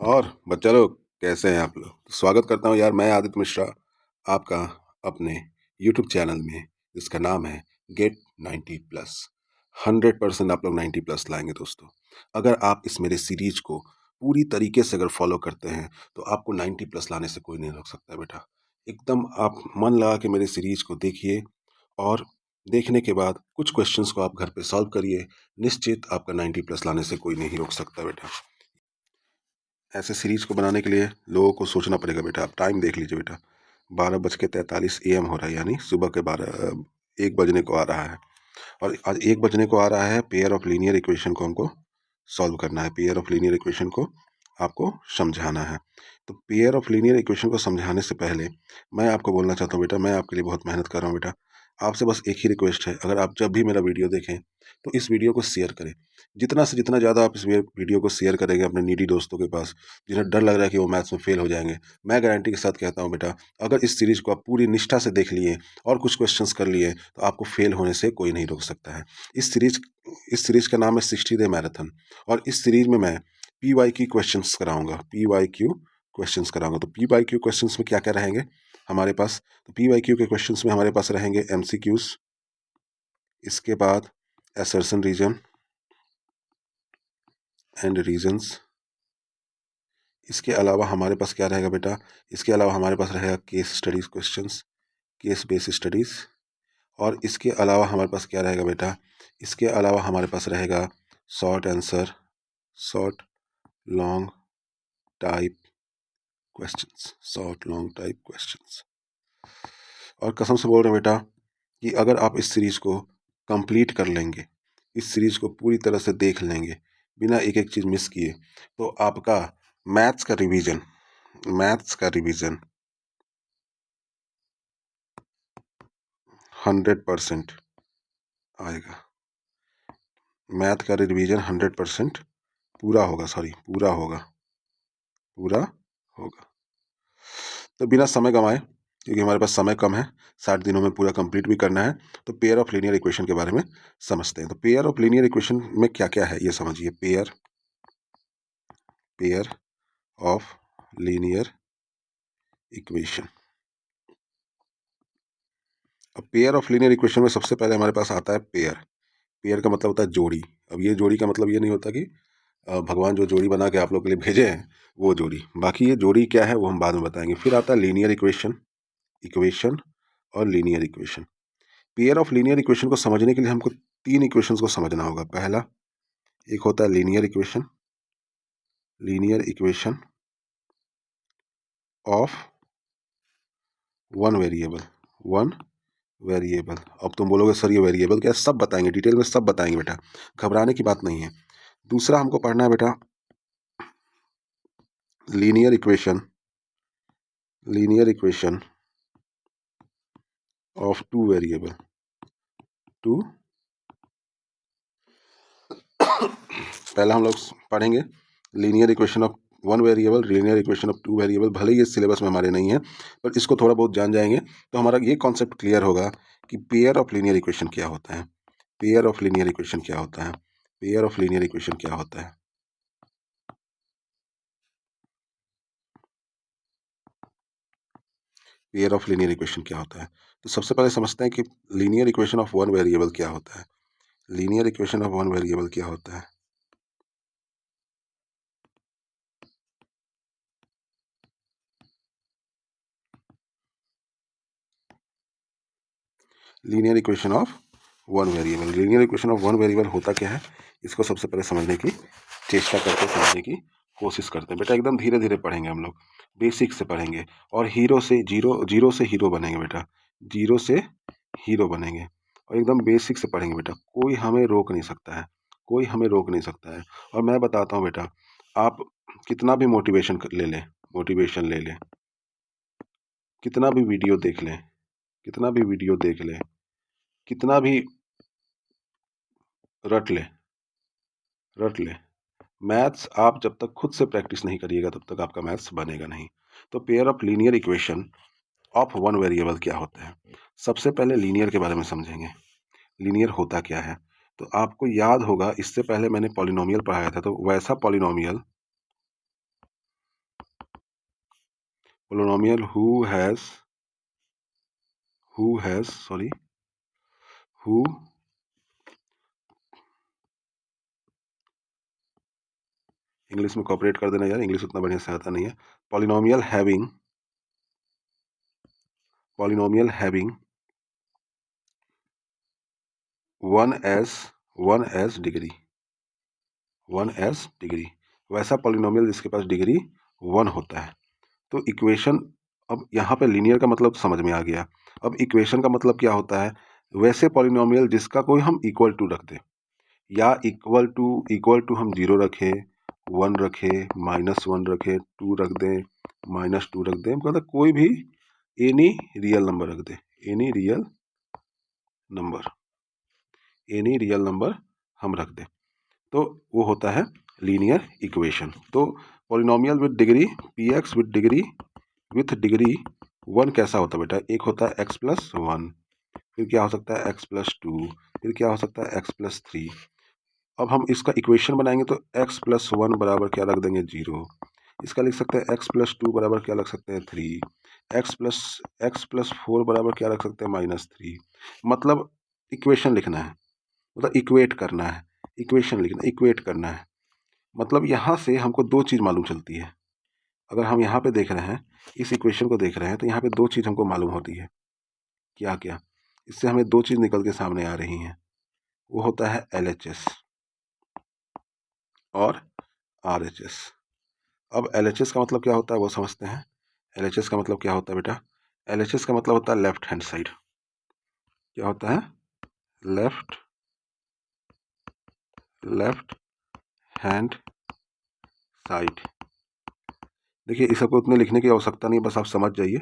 और बच्चा लोग कैसे हैं आप लोग। तो स्वागत करता हूँ यार, मैं आदित्य मिश्रा आपका अपने यूट्यूब चैनल में, जिसका नाम है गेट 90+। 100% आप लोग 90+ लाएंगे दोस्तों। अगर आप इस मेरे सीरीज को पूरी तरीके से अगर फॉलो करते हैं तो आपको 90+ लाने से कोई नहीं रोक सकता बेटा। एकदम आप मन लगा के मेरे सीरीज को देखिए और देखने के बाद कुछ क्वेश्चंस को आप घर पे सॉल्व करिए। निश्चित आपका 90+ लाने से कोई नहीं रोक सकता बेटा। ऐसे सीरीज को बनाने के लिए लोगों को सोचना पड़ेगा बेटा। आप टाइम देख लीजिए बेटा, 12:43 AM हो रहा है, यानी सुबह के 1 बजने को आ रहा है। और आज 1 बजने को आ रहा है। पेयर ऑफ लीनियर इक्वेशन को हमको सॉल्व करना है। पेयर ऑफ लीनियर इक्वेशन को आपको समझाना है। तो पेयर ऑफ लीनियर इक्वेशन को समझाने से पहले मैं आपको बोलना चाहता हूँ बेटा, मैं आपके लिए बहुत मेहनत कर रहा हूँ बेटा। आपसे बस एक ही रिक्वेस्ट है, अगर आप जब भी मेरा वीडियो देखें तो इस वीडियो को शेयर करें। जितना से जितना ज़्यादा आप इस वीडियो को शेयर करेंगे अपने नीडी दोस्तों के पास, जिन्हें डर लग रहा है कि वो मैथ्स में फेल हो जाएंगे, मैं गारंटी के साथ कहता हूँ बेटा, अगर इस सीरीज को आप पूरी निष्ठा से देख लिए और कुछ क्वेश्चंस कर लिए तो आपको फेल होने से कोई नहीं रोक सकता है। इस सीरीज का नाम है 60 डे मैराथन। और इस सीरीज में मैं PYQ क्वेश्चंस कराऊंगा। PYQ क्वेश्चंस कराऊंगा। तो PYQ क्वेश्चंस में क्या क्या रहेंगे हमारे पास? तो PYQ के क्वेश्चंस में हमारे पास रहेंगे MCQs, इसके बाद असर्शन रीजन एंड रीजंस। इसके अलावा हमारे पास क्या रहेगा बेटा? इसके अलावा हमारे पास रहेगा case studies questions, case based studies. और इसके अलावा हमारे पास क्या रहेगा बेटा? इसके अलावा हमारे पास रहेगा short answer, short long type questions, short long type questions. और कसम से बोल रहे हैं बेटा कि अगर आप इस सीरीज को कंप्लीट कर लेंगे, इस सीरीज को पूरी तरह से देख लेंगे बिना एक एक चीज़ मिस किए, तो आपका मैथ्स का रिवीजन 100% आएगा। मैथ का रिवीजन 100% पूरा होगा, पूरा होगा। तो बिना समय गंवाए, क्योंकि हमारे पास समय कम है, 60 दिनों में पूरा कंप्लीट भी करना है, तो पेयर ऑफ लीनियर इक्वेशन के बारे में समझते हैं। तो पेयर ऑफ लीनियर इक्वेशन में क्या क्या है ये समझिए। Pair of linear equation. अब पेयर ऑफ लीनियर इक्वेशन में सबसे पहले हमारे पास आता है पेयर। पेयर का मतलब होता है जोड़ी। अब ये जोड़ी का मतलब ये नहीं होता कि भगवान जो जोड़ी बना के आप लोग के लिए भेजे हैं वो जोड़ी, बाकी ये जोड़ी क्या है वो हम बाद में बताएंगे। फिर आता है लीनियर इक्वेशन और linear equation. Pair of linear equation को समझने के लिए हमको 3 इक्वेशंस को समझना होगा। पहला एक होता है linear equation of one variable. अब तुम बोलोगे सर ये वेरिएबल क्या है? सब बताएंगे, डिटेल में सब बताएंगे बेटा, घबराने की बात नहीं है। दूसरा हमको पढ़ना है बेटा linear equation of two variable. पहला हम लोग पढ़ेंगे linear equation of one variable, linear equation of two variable. भले ही ये सिलेबस में हमारे नहीं है, पर इसको थोड़ा बहुत जान जाएंगे तो हमारा ये कॉन्सेप्ट क्लियर होगा कि पेयर ऑफ लीनियर इक्वेशन क्या होता है। पेयर ऑफ लीनियर इक्वेशन क्या होता है? पेयर ऑफ लीनियर इक्वेशन क्या होता है? पेयर ऑफ लीनियर इक्वेशन क्या होता है? तो सबसे पहले समझते हैं कि linear equation of one variable क्या होता है। Linear equation of one variable क्या होता है? Linear equation of one variable. Linear equation of one variable होता क्या है, इसको सबसे पहले समझने की चेष्टा करते हैं, समझने की कोशिश करते हैं बेटा। एकदम धीरे धीरे पढ़ेंगे हम लोग, बेसिक से पढ़ेंगे और जीरो से हीरो बनेंगे बेटा। जीरो से हीरो बनेंगे और एकदम बेसिक से पढ़ेंगे बेटा। कोई हमें रोक नहीं सकता है, कोई हमें रोक नहीं सकता है। और मैं बताता हूँ बेटा, आप कितना भी मोटिवेशन ले लें, कितना भी वीडियो देख लें, कितना भी रट ले, मैथ्स आप जब तक खुद से प्रैक्टिस नहीं करिएगा तब तक आपका मैथ्स बनेगा नहीं। तो pair of linear equation of one variable क्या होता है? सबसे पहले लीनियर के बारे में समझेंगे। लीनियर होता क्या है? तो आपको याद होगा, इससे पहले मैंने पॉलिनोमियल पढ़ाया था, तो वैसा पॉलिनोमियल polynomial who इंग्लिश में कॉपरेट कर देना यार, इंग्लिश उतना बढ़िया से आता नहीं है। पॉलिनोमियल हैविंग 1 एस डिग्री, वैसा पॉलिनोमियल जिसके पास डिग्री 1 होता है। तो इक्वेशन, अब यहाँ पे लीनियर का मतलब समझ में आ गया। अब इक्वेशन का मतलब क्या होता है, वैसे पॉलिनोमियल जिसका कोई हम इक्वल टू रख दें, या इक्वल टू हम 0 रखें, 1 रखें, -1 रखें, 2 रख दें, -2 रख दें, मतलब कोई भी एनी रियल नंबर रख दें, एनी रियल नंबर हम रख दें, तो वो होता है लीनियर इक्वेशन। तो polynomial with degree px with degree 1 कैसा होता है बेटा, एक होता है x+1, फिर क्या हो सकता है x+2, फिर क्या हो सकता है x+3। अब हम इसका इक्वेशन बनाएंगे तो x+1 बराबर क्या रख देंगे 0, इसका लिख सकते हैं x+2 बराबर क्या रख सकते हैं 3, x+4 बराबर क्या रख सकते हैं -3। मतलब इक्वेशन लिखना है, मतलब इक्वेट करना है, इक्वेशन लिखना, इक्वेट करना है। मतलब यहाँ से हमको दो चीज़ मालूम चलती है। अगर हम यहाँ पे देख रहे हैं, इस इक्वेशन को देख रहे हैं, तो यहाँ पे दो चीज़ हमको मालूम होती है। क्या क्या, इससे हमें दो चीज़ निकल के सामने आ रही हैं। वो होता है LHS और RHS। अब LHS का मतलब क्या होता है वो समझते हैं। LHS का मतलब क्या होता है बेटा, LHS का मतलब होता है लेफ्ट हैंड साइड। क्या होता है, लेफ्ट हैंड साइड। देखिए इस सबको उतने लिखने की आवश्यकता नहीं, बस आप समझ जाइए,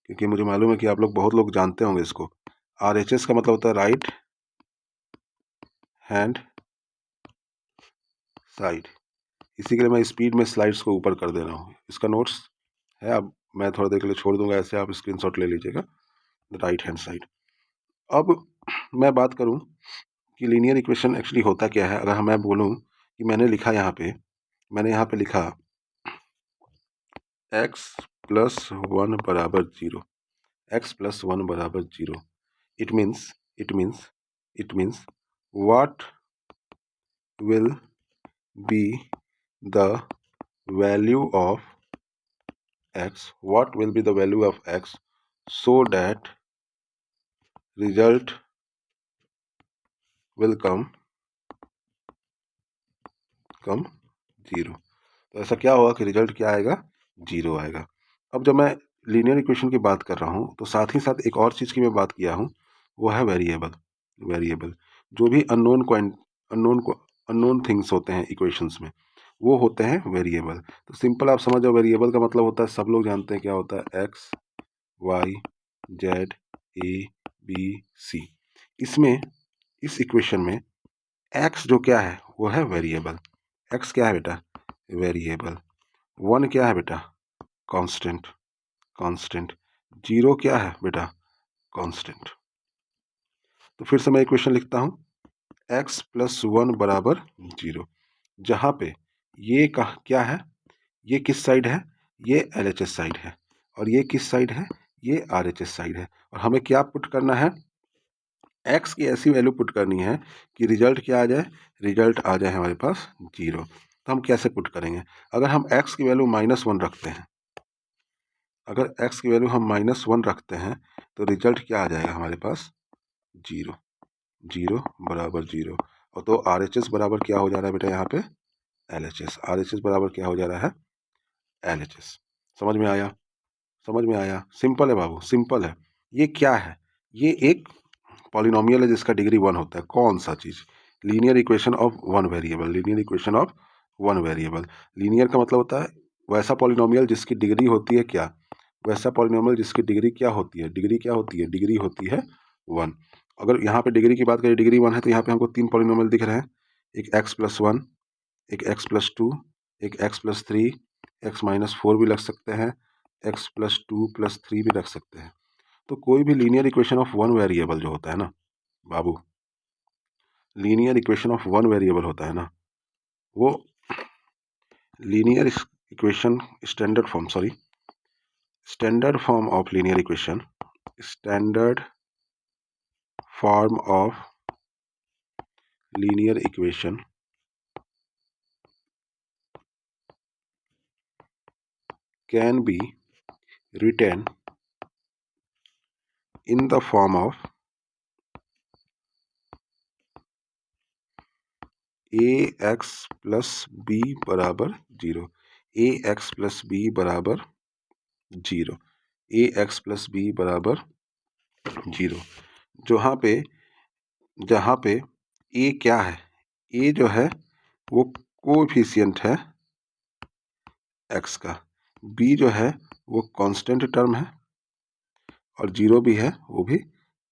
क्योंकि मुझे मालूम है कि आप लोग, बहुत लोग जानते होंगे इसको। RHS का मतलब होता है राइट हैंड साइड। इसी के लिए मैं स्पीड में स्लाइड्स को ऊपर कर दे रहा हूँ। इसका नोट्स है, अब मैं थोड़ा देर के लिए छोड़ दूंगा, ऐसे आप स्क्रीनशॉट ले लीजिएगा, राइट हैंड साइड। अब मैं बात करूं कि लीनियर इक्वेशन एक्चुअली होता क्या है। अगर मैं बोलूं कि मैंने लिखा यहाँ पे लिखा x+1 बराबर 0, x+1 बराबर 0, it means what will be the value of x, so that result will come 0। तो ऐसा क्या होगा कि रिजल्ट क्या आएगा, 0 आएगा। अब जब मैं लीनियर इक्वेशन की बात कर रहा हूँ, तो साथ ही साथ एक और चीज़ की मैं बात किया हूँ, वो है वेरिएबल। जो भी अननोन थिंग्स होते हैं इक्वेशंस में, वो होते हैं वेरिएबल। तो सिंपल आप समझ जाओ, वेरिएबल का मतलब होता है, सब लोग जानते हैं क्या होता है, x y z a b c। इसमें, इस इक्वेशन में x जो क्या है वो है वेरिएबल। x क्या है बेटा, वेरिएबल। 1 क्या है बेटा, कांस्टेंट। 0 क्या है बेटा, कांस्टेंट। तो फिर से मैं इक्वेशन लिखता हूँ, x+1 बराबर 0, जहाँ पे ये क्या है, ये किस साइड है, ये LHS साइड है, और ये किस साइड है, ये RHS साइड है। और हमें क्या पुट करना है, x की ऐसी वैल्यू पुट करनी है कि रिजल्ट क्या आ जाए, रिजल्ट आ जाए हमारे पास 0। तो हम कैसे पुट करेंगे, अगर हम x की वैल्यू -1 रखते हैं, अगर x की वैल्यू हम -1 रखते हैं, तो रिजल्ट क्या आ जाएगा हमारे पास, 0 बराबर 0। और तो RHS बराबर क्या हो जा रहा है बेटा यहाँ पे, LHS। RHS बराबर क्या हो जा रहा है, LHS। समझ में आया, सिंपल है बाबू, सिंपल है। ये क्या है, ये एक पॉलिनोमियल है जिसका डिग्री 1 होता है। कौन सा चीज़, linear equation of one variable. Linear का मतलब होता है वैसा पॉलिनोमियल जिसकी डिग्री होती है क्या, वैसा पॉलिनोमियल जिसकी डिग्री क्या होती है, डिग्री होती है 1। अगर यहाँ पे डिग्री की बात करें, डिग्री 1 है, तो यहाँ पे हमको 3 पॉलिनोमियल दिख रहे हैं, एक x+1, एक x+2, एक x+3, x-4 भी लग सकते हैं, x+2+3 भी रख सकते हैं। तो कोई भी linear equation of one variable जो होता है ना बाबू, linear equation of one variable होता है ना, वो linear equation standard form, standard form of linear equation, standard form of linear equation can be written in the form of ax plus B बराबर जीरो, ax प्लस बी बराबर zero, ax plus B बराबर zero. जहाँ पे a क्या है, a जो है वो कोएफिशिएंट है x का, b जो है वो कांस्टेंट टर्म है और जीरो भी है, वो भी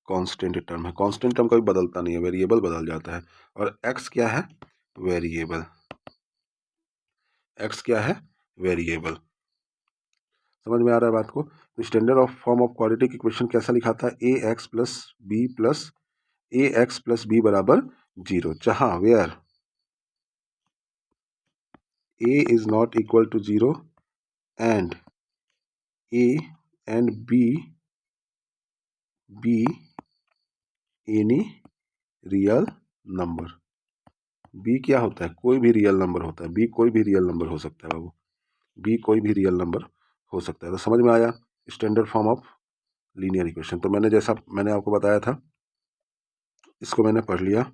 कांस्टेंट टर्म है। कांस्टेंट टर्म कभी बदलता नहीं है, वेरिएबल बदल जाता है। और x क्या है, वेरिएबल। x क्या है, वेरिएबल। समझ में आ रहा है बात को? तो standard of form of quadratic equation कैसा लिखा था, ए एक्स प्लस बी बराबर जीरो, जहां where a is not equal to zero and a and b any real number. b क्या होता है, कोई भी रियल नंबर होता है, b कोई भी रियल नंबर हो सकता है बाबू, b कोई भी रियल नंबर हो सकता है। तो समझ में आया standard form of linear equation. तो मैंने आपको बताया था, इसको मैंने पढ़ लिया।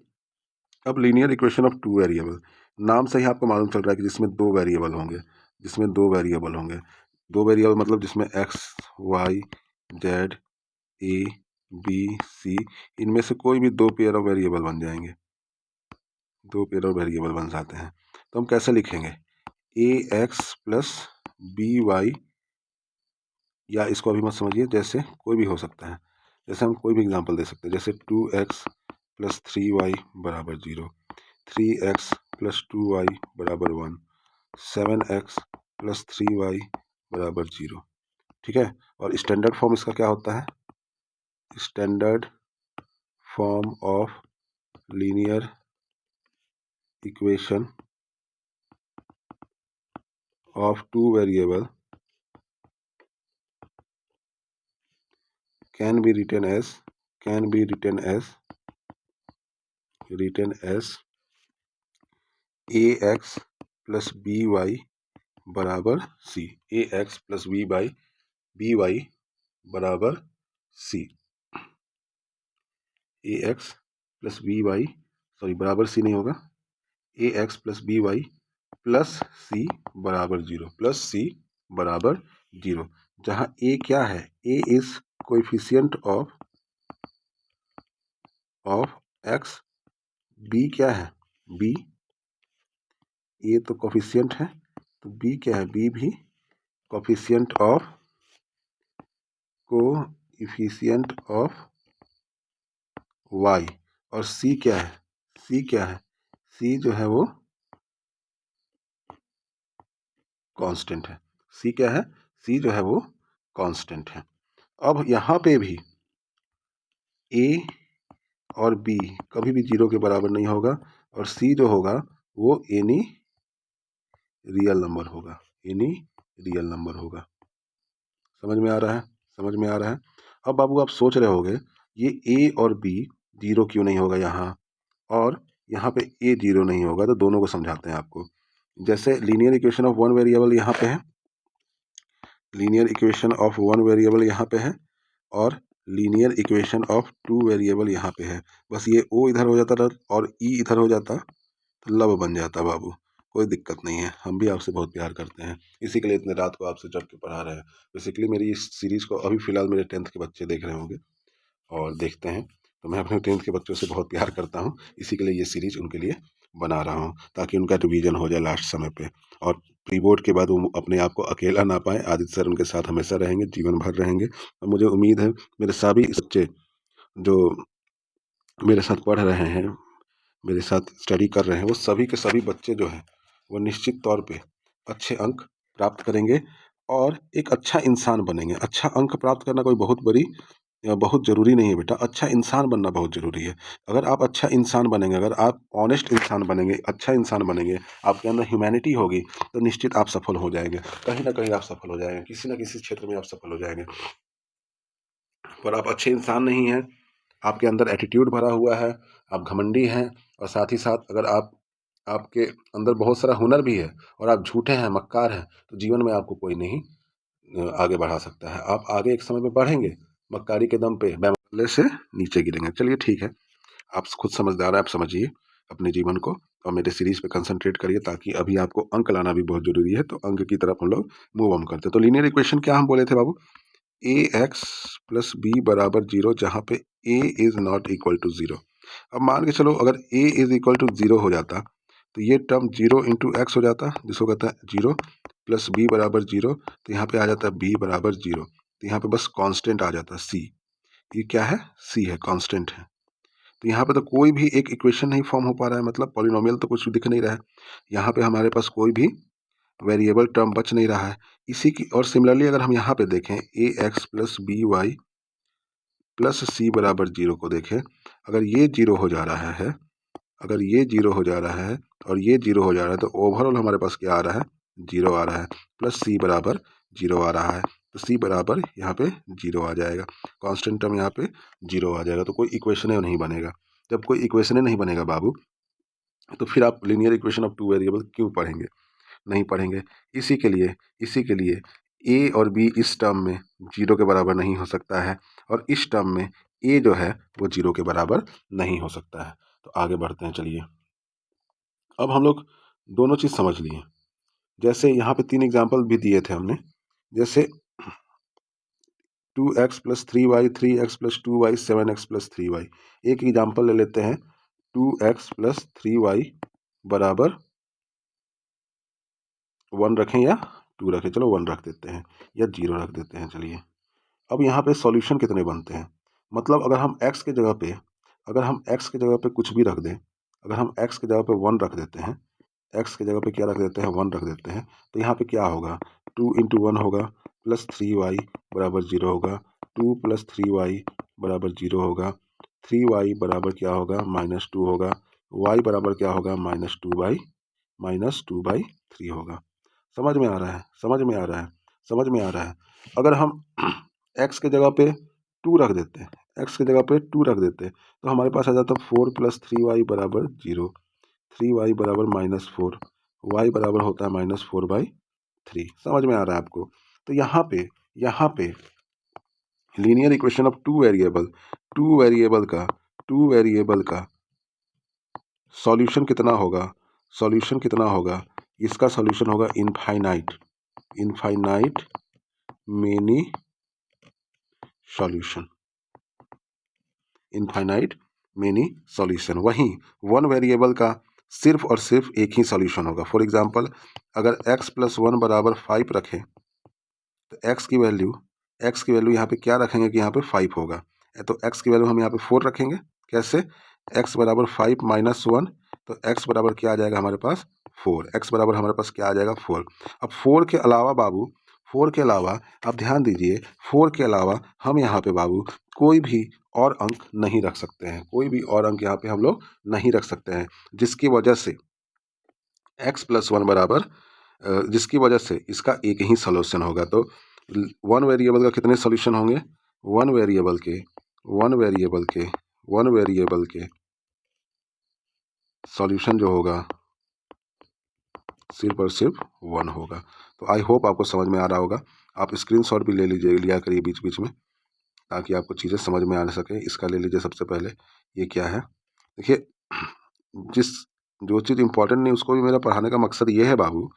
अब linear equation of two variable, नाम से ही आपको मालूम चल रहा है कि जिसमें दो वेरिएबल होंगे, दो वेरिएबल मतलब जिसमें X Y Z A B C, इनमें से कोई भी दो पेयर ऑफ वेरिएबल बन जाएंगे, दो पेयर ऑफ वेरिएबल बन जाते हैं। तो हम कैसे लिखेंगे, ए एक्स प्लस बी वाई, या इसको अभी मत समझिए, जैसे कोई भी हो सकता है, जैसे हम कोई भी एग्जांपल दे सकते हैं, जैसे 2x प्लस 3y बराबर जीरो, 3x प्लस 2y बराबर 1, 7x प्लस 3y बराबर जीरो। ठीक है। और स्टैंडर्ड फॉर्म इसका क्या होता है, standard form of linear equation of two variable can be written as ax plus B Y बराबर C, ax plus B Y बराबर C, ax plus B Y, sorry बराबर सी नहीं होगा, ax plus B Y plus C बराबर zero, plus C बराबर zero, जहां a क्या है, a is coefficient of x, b क्या है, b, a तो कोएफिशिएंट है, तो b क्या है, b भी कोएफिशिएंट ऑफ y, और c क्या है, c जो है वो कांस्टेंट है, c क्या है, c जो है वो कांस्टेंट है। अब यहाँ पे भी a और b कभी भी जीरो के बराबर नहीं होगा, और c जो होगा वो एनी रियल नंबर होगा, समझ में आ रहा है। अब बाबू आप सोच रहे होगे ये a और b जीरो क्यों नहीं होगा यहाँ, और यहाँ पे a जीरो नहीं होगा, तो दोनों को समझाते हैं आपको। जैसे linear equation of one variable यहाँ पे है, linear equation of one variable यहाँ पे है, और linear equation of two variable यहाँ पे है। बस ये ओ इधर हो जाता और ई इधर हो जाता तो लब बन जाता बाबू, कोई दिक्कत नहीं है, हम भी आपसे बहुत प्यार करते हैं, इसी के लिए इतने रात को आपसे जग के पढ़ा रहे हैं। बेसिकली मेरी इस सीरीज़ को अभी फ़िलहाल मेरे 10th के बच्चे देख रहे होंगे और देखते हैं, तो मैं अपने 10th के बच्चों से बहुत प्यार करता हूँ, इसी के लिए ये सीरीज़ उनके लिए बना रहा हूँ, ताकि उनका रिवीजन हो जाए लास्ट समय पे, और प्री बोर्ड के बाद वो अपने आप को अकेला ना पाएँ। आदित्य सर उनके साथ हमेशा रहेंगे, जीवन भर रहेंगे, और मुझे उम्मीद है मेरे सभी बच्चे जो मेरे साथ पढ़ रहे हैं, मेरे साथ स्टडी कर रहे हैं, वो सभी के सभी बच्चे जो हैं वो निश्चित तौर पे अच्छे अंक प्राप्त करेंगे और एक अच्छा इंसान बनेंगे। अच्छा अंक प्राप्त करना कोई बहुत बड़ी बहुत ज़रूरी नहीं है बेटा, अच्छा इंसान बनना बहुत ज़रूरी है। अगर आप अच्छा इंसान बनेंगे, अगर आप ऑनेस्ट इंसान बनेंगे, अच्छा इंसान बनेंगे, आपके अंदर ह्यूमैनिटी होगी, तो निश्चित आप सफल हो जाएँगे। कहीं न कहीं आप सफल हो जाएँगे, किसी न किसी क्षेत्र में आप सफल हो जाएँगे। पर आप अच्छे इंसान नहीं हैं, आपके अंदर एटीट्यूड भरा हुआ है, आप घमंडी हैं और साथ ही साथ अगर आपके अंदर बहुत सारा हुनर भी है और आप झूठे हैं, मक्कार हैं, तो जीवन में आपको कोई नहीं आगे बढ़ा सकता है। आप आगे एक समय में बढ़ेंगे, मक्कारी के दम पे बेमाले से नीचे गिरेंगे। चलिए ठीक है, आप खुद समझदार हैं, आप समझिए अपने जीवन को और मेरे सीरीज़ पे कंसंट्रेट करिए, ताकि अभी आपको अंक लाना भी बहुत ज़रूरी है, तो अंक की तरफ हम लोग मूव ऑन करते हैं। तो लीनियर इक्वेशन क्या हम बोले थे बाबू? ए एक्स प्लस बी बराबर जीरो, जहाँ पे A is not equal to zero. अब मान के चलो अगर A is equal to zero हो जाता, तो ये टर्म जीरो इंटू एक्स हो जाता, जिसको कहता है जीरो, प्लस बी बराबर जीरो, तो यहाँ पे आ जाता है बी बराबर जीरो। तो यहाँ पे बस कांस्टेंट आ जाता है सी। ये क्या है? सी है, कांस्टेंट है। तो यहाँ पे तो कोई भी एक इक्वेशन नहीं फॉर्म हो पा रहा है, मतलब पॉलिनोमियल तो कुछ दिख नहीं रहा है। यहाँ पे हमारे पास कोई भी वेरिएबल टर्म बच नहीं रहा है। इसी की और सिमिलरली अगर हम यहाँ पे देखें A X plus B Y plus C बराबर जीरो को देखें, अगर ये जीरो हो जा रहा है, अगर ये जीरो हो जा रहा है और ये जीरो हो जा रहा है, तो ओवरऑल हमारे पास क्या आ रहा है? जीरो आ रहा है, प्लस सी बराबर जीरो आ रहा है। तो सी बराबर यहाँ पे जीरो आ जाएगा, कांस्टेंट टर्म यहाँ पे जीरो आ जाएगा। तो कोई इक्वेशन नहीं बनेगा। जब कोई इक्वेशन नहीं बनेगा बाबू, तो फिर आप linear equation of two variable क्यों पढ़ेंगे? नहीं पढ़ेंगे। इसी के लिए ए और बी इस टर्म में जीरो के बराबर नहीं हो सकता है, और इस टर्म में ए जो है वो जीरो के बराबर नहीं हो सकता है। तो आगे बढ़ते हैं, चलिए। अब हम लोग दोनों चीज़ समझ लिए। जैसे यहाँ पे 3 एग्जाम्पल भी दिए थे हमने, जैसे 2x plus 3y, 3x plus 2y, 7x plus 3y। एक एग्जाम्पल ले लेते हैं, 2x प्लस 3y बराबर 1 रखें या 2 रखें? चलो 1 रख देते हैं या 0 रख देते हैं, चलिए। अब यहाँ पे सॉल्यूशन कितने बनते हैं? मतलब अगर हम x के जगह पे कुछ भी रख दें, अगर हम x की जगह पे 1 रख देते हैं, x की जगह पे क्या रख देते हैं? 1 रख देते हैं, तो यहाँ पे क्या होगा? 2 इंटू 1 होगा, प्लस 3y बराबर 0 होगा, 2 प्लस 3y बराबर 0 होगा, 3y बराबर क्या होगा? -2 होगा, y बराबर क्या होगा? -2/3 होगा। समझ में आ रहा है? समझ में आ रहा है? समझ में आ रहा है? अगर हम x के जगह पे 2 रख देते हैं, x की जगह पे 2 रख देते हैं, तो हमारे पास आ जाता 4 प्लस 3y बराबर 0, 3y बराबर -4, y बराबर होता है -4/3। समझ में आ रहा है आपको? तो यहाँ पे linear equation of two variable का सॉल्यूशन कितना होगा? सॉल्यूशन कितना होगा? इसका सॉल्यूशन होगा infinite many solution, infinite many solution. वहीं 1 वेरिएबल का सिर्फ और सिर्फ एक ही सॉल्यूशन होगा। फॉर एग्जांपल, अगर x प्लस 1 बराबर 5 रखें, तो x की वैल्यू यहाँ पे क्या रखेंगे कि यहाँ पे 5 होगा, तो x की वैल्यू हम यहाँ पे 4 रखेंगे। कैसे? x बराबर 5 माइनस 1, तो x बराबर क्या आ जाएगा हमारे पास? 4। x बराबर हमारे पास क्या आ जाएगा? 4। अब 4 के अलावा बाबू, 4 के अलावा आप ध्यान दीजिए, 4 के अलावा हम यहाँ पे बाबू कोई भी और अंक नहीं रख सकते हैं, कोई भी और अंक यहाँ पे हम लोग नहीं रख सकते हैं, जिसकी वजह से x प्लस 1 बराबर जिसकी वजह से इसका एक ही सॉल्यूशन होगा। तो 1 वेरिएबल का कितने सॉल्यूशन होंगे? 1 वेरिएबल के सॉल्यूशन जो होगा सिर्फ और सिर्फ 1 होगा। तो आई होप आपको समझ में आ रहा होगा। आप स्क्रीनशॉट भी लिया करिए बीच बीच में, ताकि आपको चीज़ें समझ में आ सके। इसका ले लीजिए सबसे पहले, ये क्या है? देखिए, जो चीज़ इंपॉर्टेंट नहीं, उसको भी मेरा पढ़ाने का मकसद ये है बाबू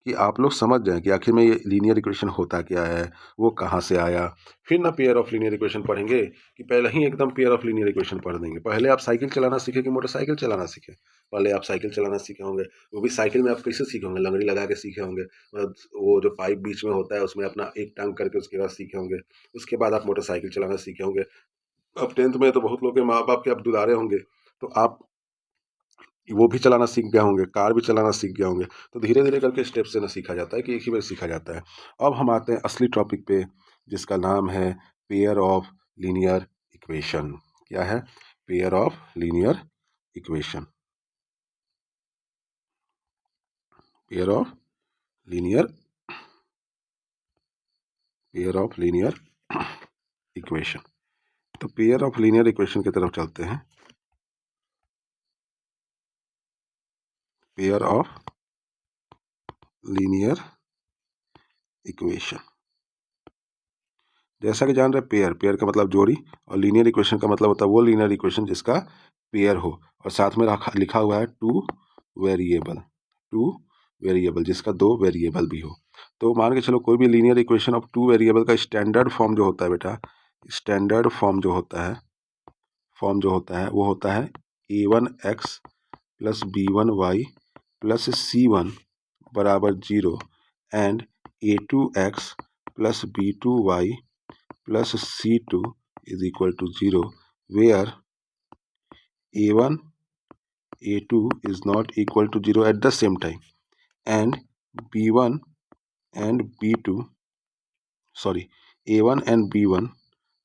कि आप लोग समझ जाएं कि आखिर में ये लीनियर इक्वेशन होता क्या है, वो कहाँ से आया। फिर ना पेयर ऑफ लीनियर इक्वेशन पढ़ेंगे कि पहले ही एकदम पेयर ऑफ लीनियर इक्वेशन पढ़ देंगे। पहले आप साइकिल चलाना सीखे कि मोटरसाइकिल चलाना सीखे? पहले आप साइकिल चलाना सीखे होंगे। वो भी साइकिल में आप कैसे सीखे होंगे? लंगड़ी लगा के सीखे होंगे, वो जो पाइप बीच में होता है उसमें अपना एक टांग करके उसके बाद सीखे होंगे। उसके बाद आप मोटरसाइकिल चलाना सीखे होंगे। अब 10th में तो बहुत लोग के माँ बाप के आप दुलारे होंगे, तो आप वो भी चलाना सीख गए होंगे, कार भी चलाना सीख गए होंगे। तो धीरे धीरे करके स्टेप से ना सीखा जाता है कि एक ही बार सीखा जाता है। अब हम आते हैं असली टॉपिक पे, जिसका नाम है पेयर ऑफ लीनियर इक्वेशन। क्या है? Pair of linear equation. Pair of linear equation. तो पेयर ऑफ लीनियर इक्वेशन की तरफ चलते हैं। पेयर ऑफ लीनियर इक्वेशन, जैसा कि जान रहे पेयर, पेयर का मतलब जोड़ी, और लीनियर इक्वेशन का मतलब होता है वो लीनियर इक्वेशन जिसका पेयर हो, और साथ में लिखा हुआ है टू वेरिएबल, जिसका दो वेरिएबल भी हो। तो मान के चलो कोई भी linear equation of two variable का स्टैंडर्ड फॉर्म जो होता है बेटा, स्टैंडर्ड फॉर्म जो होता है वो होता है a1x plus b1y plus c1 बराबर 0 and a2x plus b2y plus C2 is equal to 0, where A1, A2 is not equal to 0 at the same time, and B1 and B2, A1 and B1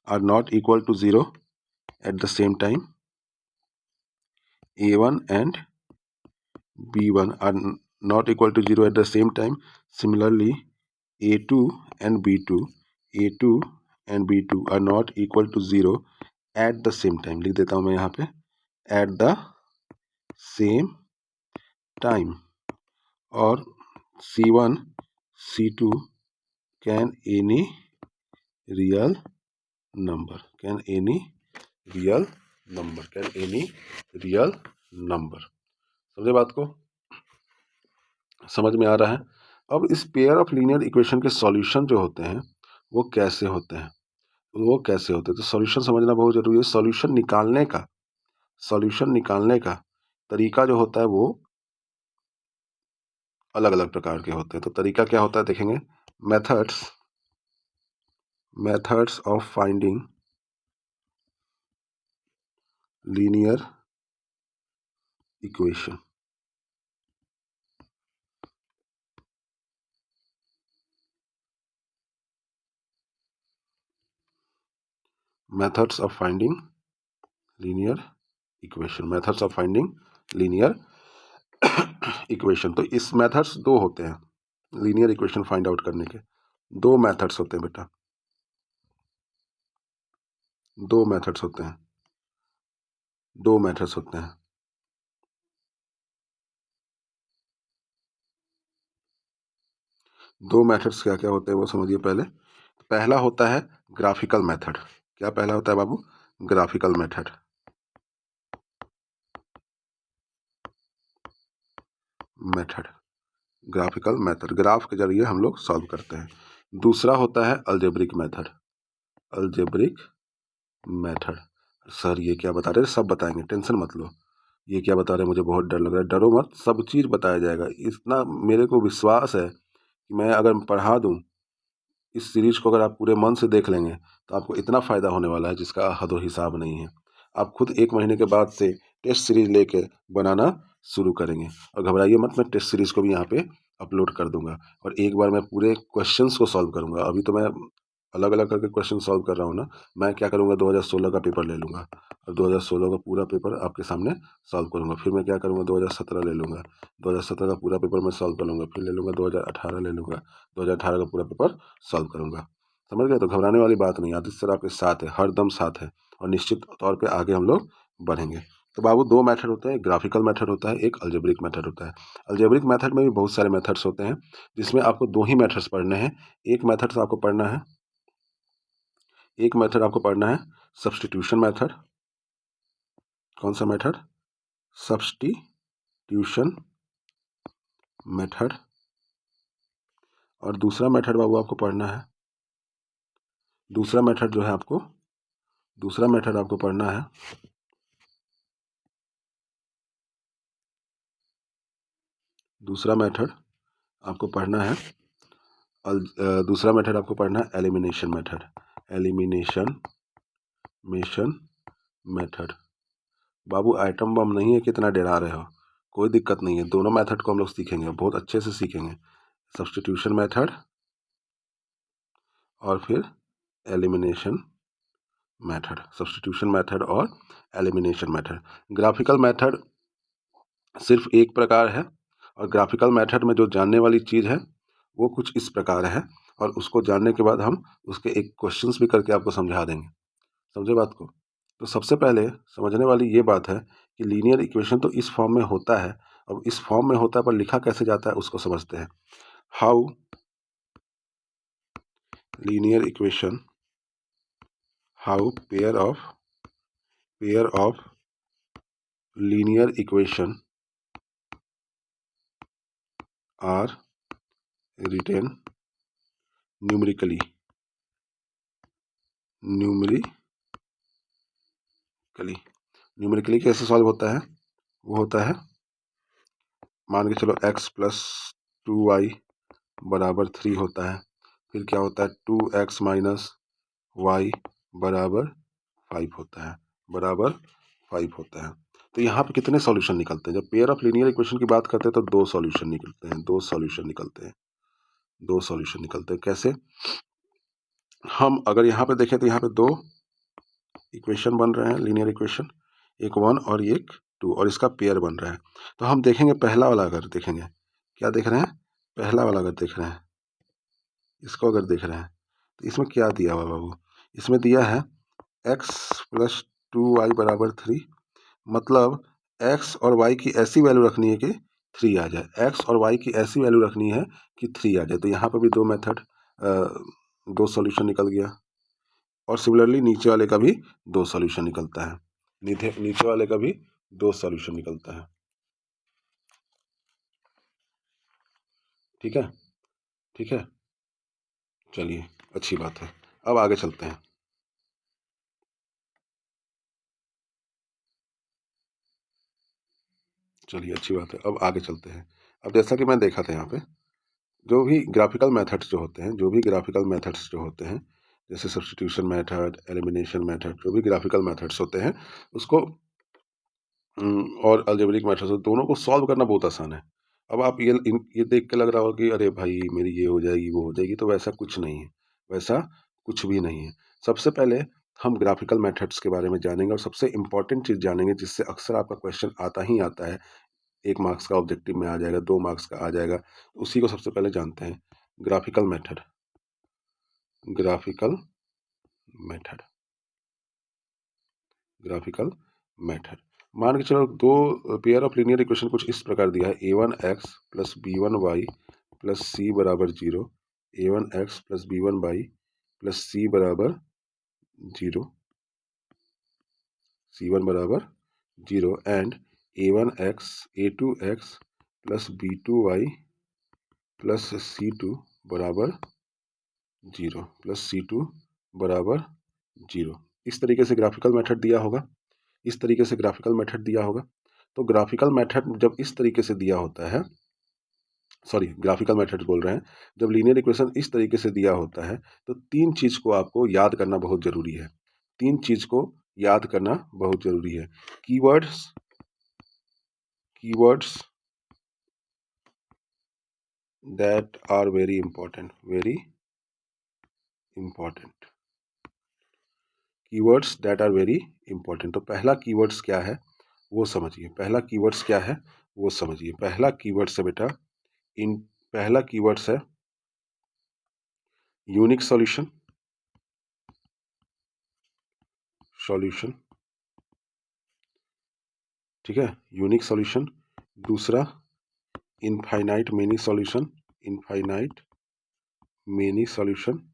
are not equal to 0 at the same time. A1 and B1 are not equal to 0 at the same time. Similarly, A2 and B2 are not equal to 0 at the same time. लिख देता हूँ मैं यहाँ पे at the same time, और C1 C2 can any real number, समझे बात को? समझ में आ रहा है? अब इस पेयर ऑफ लीनियर इक्वेशन के सॉल्यूशन जो होते हैं वो कैसे होते हैं, तो सॉल्यूशन समझना बहुत जरूरी है। सॉल्यूशन निकालने का तरीका जो होता है वो अलग अलग प्रकार के होते हैं। तो तरीका क्या होता है देखेंगे। Methods of finding linear equation. Methods of finding linear equation. तो इस मेथड्स दो होते हैं लीनियर इक्वेशन फाइंड आउट करने के। दो मेथड्स होते हैं बेटा, दो मेथड्स होते हैं। दो मेथड्स क्या क्या होते हैं वो समझिए। पहला होता है ग्राफिकल मेथड। क्या पहला होता है बाबू? Graphical method. Graphical method, graph के जरिए हम लोग सॉल्व करते हैं। दूसरा होता है अल्जेब्रिक मेथड। सर ये क्या बता रहे हैं? सब बताएंगे, टेंशन मत लो। ये क्या बता रहे हैं? मुझे बहुत डर लग रहा है। डरो मत, सब चीज़ बताया जाएगा। इतना मेरे को विश्वास है कि मैं अगर पढ़ा दूँ इस सीरीज को, अगर आप पूरे मन से देख लेंगे तो आपको इतना फ़ायदा होने वाला है जिसका हद हिसाब नहीं है। आप खुद 1 महीने के बाद से टेस्ट सीरीज लेके बनाना शुरू करेंगे। और घबराइए मत, मैं टेस्ट सीरीज को भी यहाँ पे अपलोड कर दूंगा, और एक बार मैं पूरे क्वेश्चंस को सॉल्व करूंगा। अभी तो मैं अलग अलग करके क्वेश्चन सॉल्व कर रहा हूँ ना। मैं क्या करूँगा, 2016 का पेपर ले लूँगा और 2016 का पूरा पेपर आपके सामने सॉल्व करूँगा। फिर मैं क्या करूँगा, 2017 ले लूँगा, 2017 का पूरा पेपर मैं सॉल्व कर लूँगा। फिर ले लूँगा 2018 ले लूँगा, 2018 का पूरा पेपर सॉल्व करूँगा। समझ गए? तो घबराने वाली बात नहीं, आदित्य सर आपके साथ है, हर दम साथ है, और निश्चित तौर पे आगे हम लोग बढ़ेंगे। तो बाबू दो मेथड होते हैं, ग्राफिकल मेथड होता है, एक अल्जेब्रिक मेथड होता है। अल्जेब्रिक मेथड में भी बहुत सारे मेथड्स होते हैं, जिसमें आपको दो ही मेथड्स पढ़ने हैं। एक मेथड आपको पढ़ना है सब्स्टिट्यूशन मेथड। कौन सा मेथड? Substitution method. और दूसरा मेथड बाबू आपको पढ़ना है, दूसरा मेथड आपको पढ़ना है एलिमिनेशन मेथड। बाबू आइटम बम नहीं है, कितना डरा रहे हो? कोई दिक्कत नहीं है, दोनों मेथड को हम लोग सीखेंगे, बहुत अच्छे से सीखेंगे। सब्स्टिट्यूशन मेथड और फिर एलिमिनेशन मेथड, सब्स्टिट्यूशन मेथड और एलिमिनेशन मेथड। ग्राफिकल मेथड सिर्फ एक प्रकार है और ग्राफिकल मेथड में जो जानने वाली चीज़ है वो कुछ इस प्रकार है, और उसको जानने के बाद हम उसके एक क्वेश्चंस भी करके आपको समझा देंगे। समझे बात को? तो सबसे पहले समझने वाली ये बात है कि लीनियर इक्वेशन तो इस फॉर्म में होता है। अब इस फॉर्म में होता है पर लिखा कैसे जाता है उसको समझते हैं। How linear equation, how pair of linear equation are written numerically numerically कैसे सॉल्व होता है? वो होता है, मान के चलो x प्लस 2y बराबर 3 होता है। फिर क्या होता है, 2x माइनस वाई बराबर 5 होता है, बराबर 5 होता है। तो यहाँ पे कितने सॉल्यूशन निकलते हैं? जब पेयर ऑफ लीनियर इक्वेशन की बात करते हैं तो दो सॉल्यूशन निकलते हैं, दो सॉल्यूशन निकलते हैं। कैसे? हम अगर यहाँ पे देखें तो यहाँ पे दो इक्वेशन बन रहे हैं, लीनियर इक्वेशन, एक 1 और एक 2, और इसका पेयर बन रहा है। तो हम देखेंगे पहला वाला, अगर देखेंगे, क्या देख रहे हैं? पहला वाला अगर देख रहे हैं, इसको अगर देख रहे हैं तो इसमें क्या दिया हुआ बाबू? इसमें दिया है x प्लस 2y बराबर 3। मतलब x और y की ऐसी वैल्यू रखनी है कि 3 आ जाए, x और y की ऐसी वैल्यू रखनी है कि 3 आ जाए। तो यहाँ पर भी दो मेथड, दो सॉल्यूशन निकल गया। और सिमिलरली नीचे वाले का भी दो सॉल्यूशन निकलता है, नीचे वाले का भी दो सॉल्यूशन निकलता है। ठीक है, ठीक है, चलिए अच्छी बात है। अब आगे चलते हैं। चलिए अच्छी बात है, अब आगे चलते हैं। अब जैसा कि मैं देखा था यहाँ पे, जो भी ग्राफिकल मेथड्स जो होते हैं, जैसे सब्स्टिट्यूशन मेथड, एलिमिनेशन मेथड, जो भी ग्राफिकल मेथड्स होते हैं उसको और अलजेब्रिक मेथड्स, दोनों को सॉल्व करना बहुत आसान है। अब आप ये देख के लग रहा होगा कि अरे भाई मेरी ये हो जाएगी वो हो जाएगी, तो वैसा कुछ नहीं है, वैसा कुछ भी नहीं है। सबसे पहले हम ग्राफिकल मेथड्स के बारे में जानेंगे और सबसे इंपॉर्टेंट चीज़ जानेंगे जिससे अक्सर आपका क्वेश्चन आता ही आता है, 1 मार्क्स का ऑब्जेक्टिव में आ जाएगा, 2 मार्क्स का आ जाएगा। उसी को सबसे पहले जानते हैं, graphical method. Graphical method, graphical method, मान के चलो दो पेयर ऑफ लीनियर इक्वेशन कुछ इस प्रकार दिया है, a1x plus b1y plus c बराबर 0, a1x plus b1y plus c बराबर 0, c1 बराबर 0, and a2x plus b2y plus c2 बराबर 0, प्लस c2 बराबर 0। इस तरीके से ग्राफिकल मेथड दिया होगा, इस तरीके से ग्राफिकल मेथड दिया होगा। तो ग्राफिकल मेथड जब इस तरीके से दिया होता है, सॉरी ग्राफिकल मेथड बोल रहे हैं, जब लीनियर इक्वेशन इस तरीके से दिया होता है तो तीन चीज़ को आपको याद करना बहुत ज़रूरी है, तीन चीज़ को याद करना बहुत ज़रूरी है। Keywords, keywords that are very important, very important, keywords that are very important. तो पहला कीवर्ड्स क्या है वो समझिए, पहला कीवर्ड्स क्या है वो समझिए। पहला कीवर्ड्स है बेटा, इन पहला कीवर्ड्स है यूनिक सॉल्यूशन, सॉल्यूशन, ठीक है, यूनिक सॉल्यूशन। दूसरा infinite many solution, infinite many solution.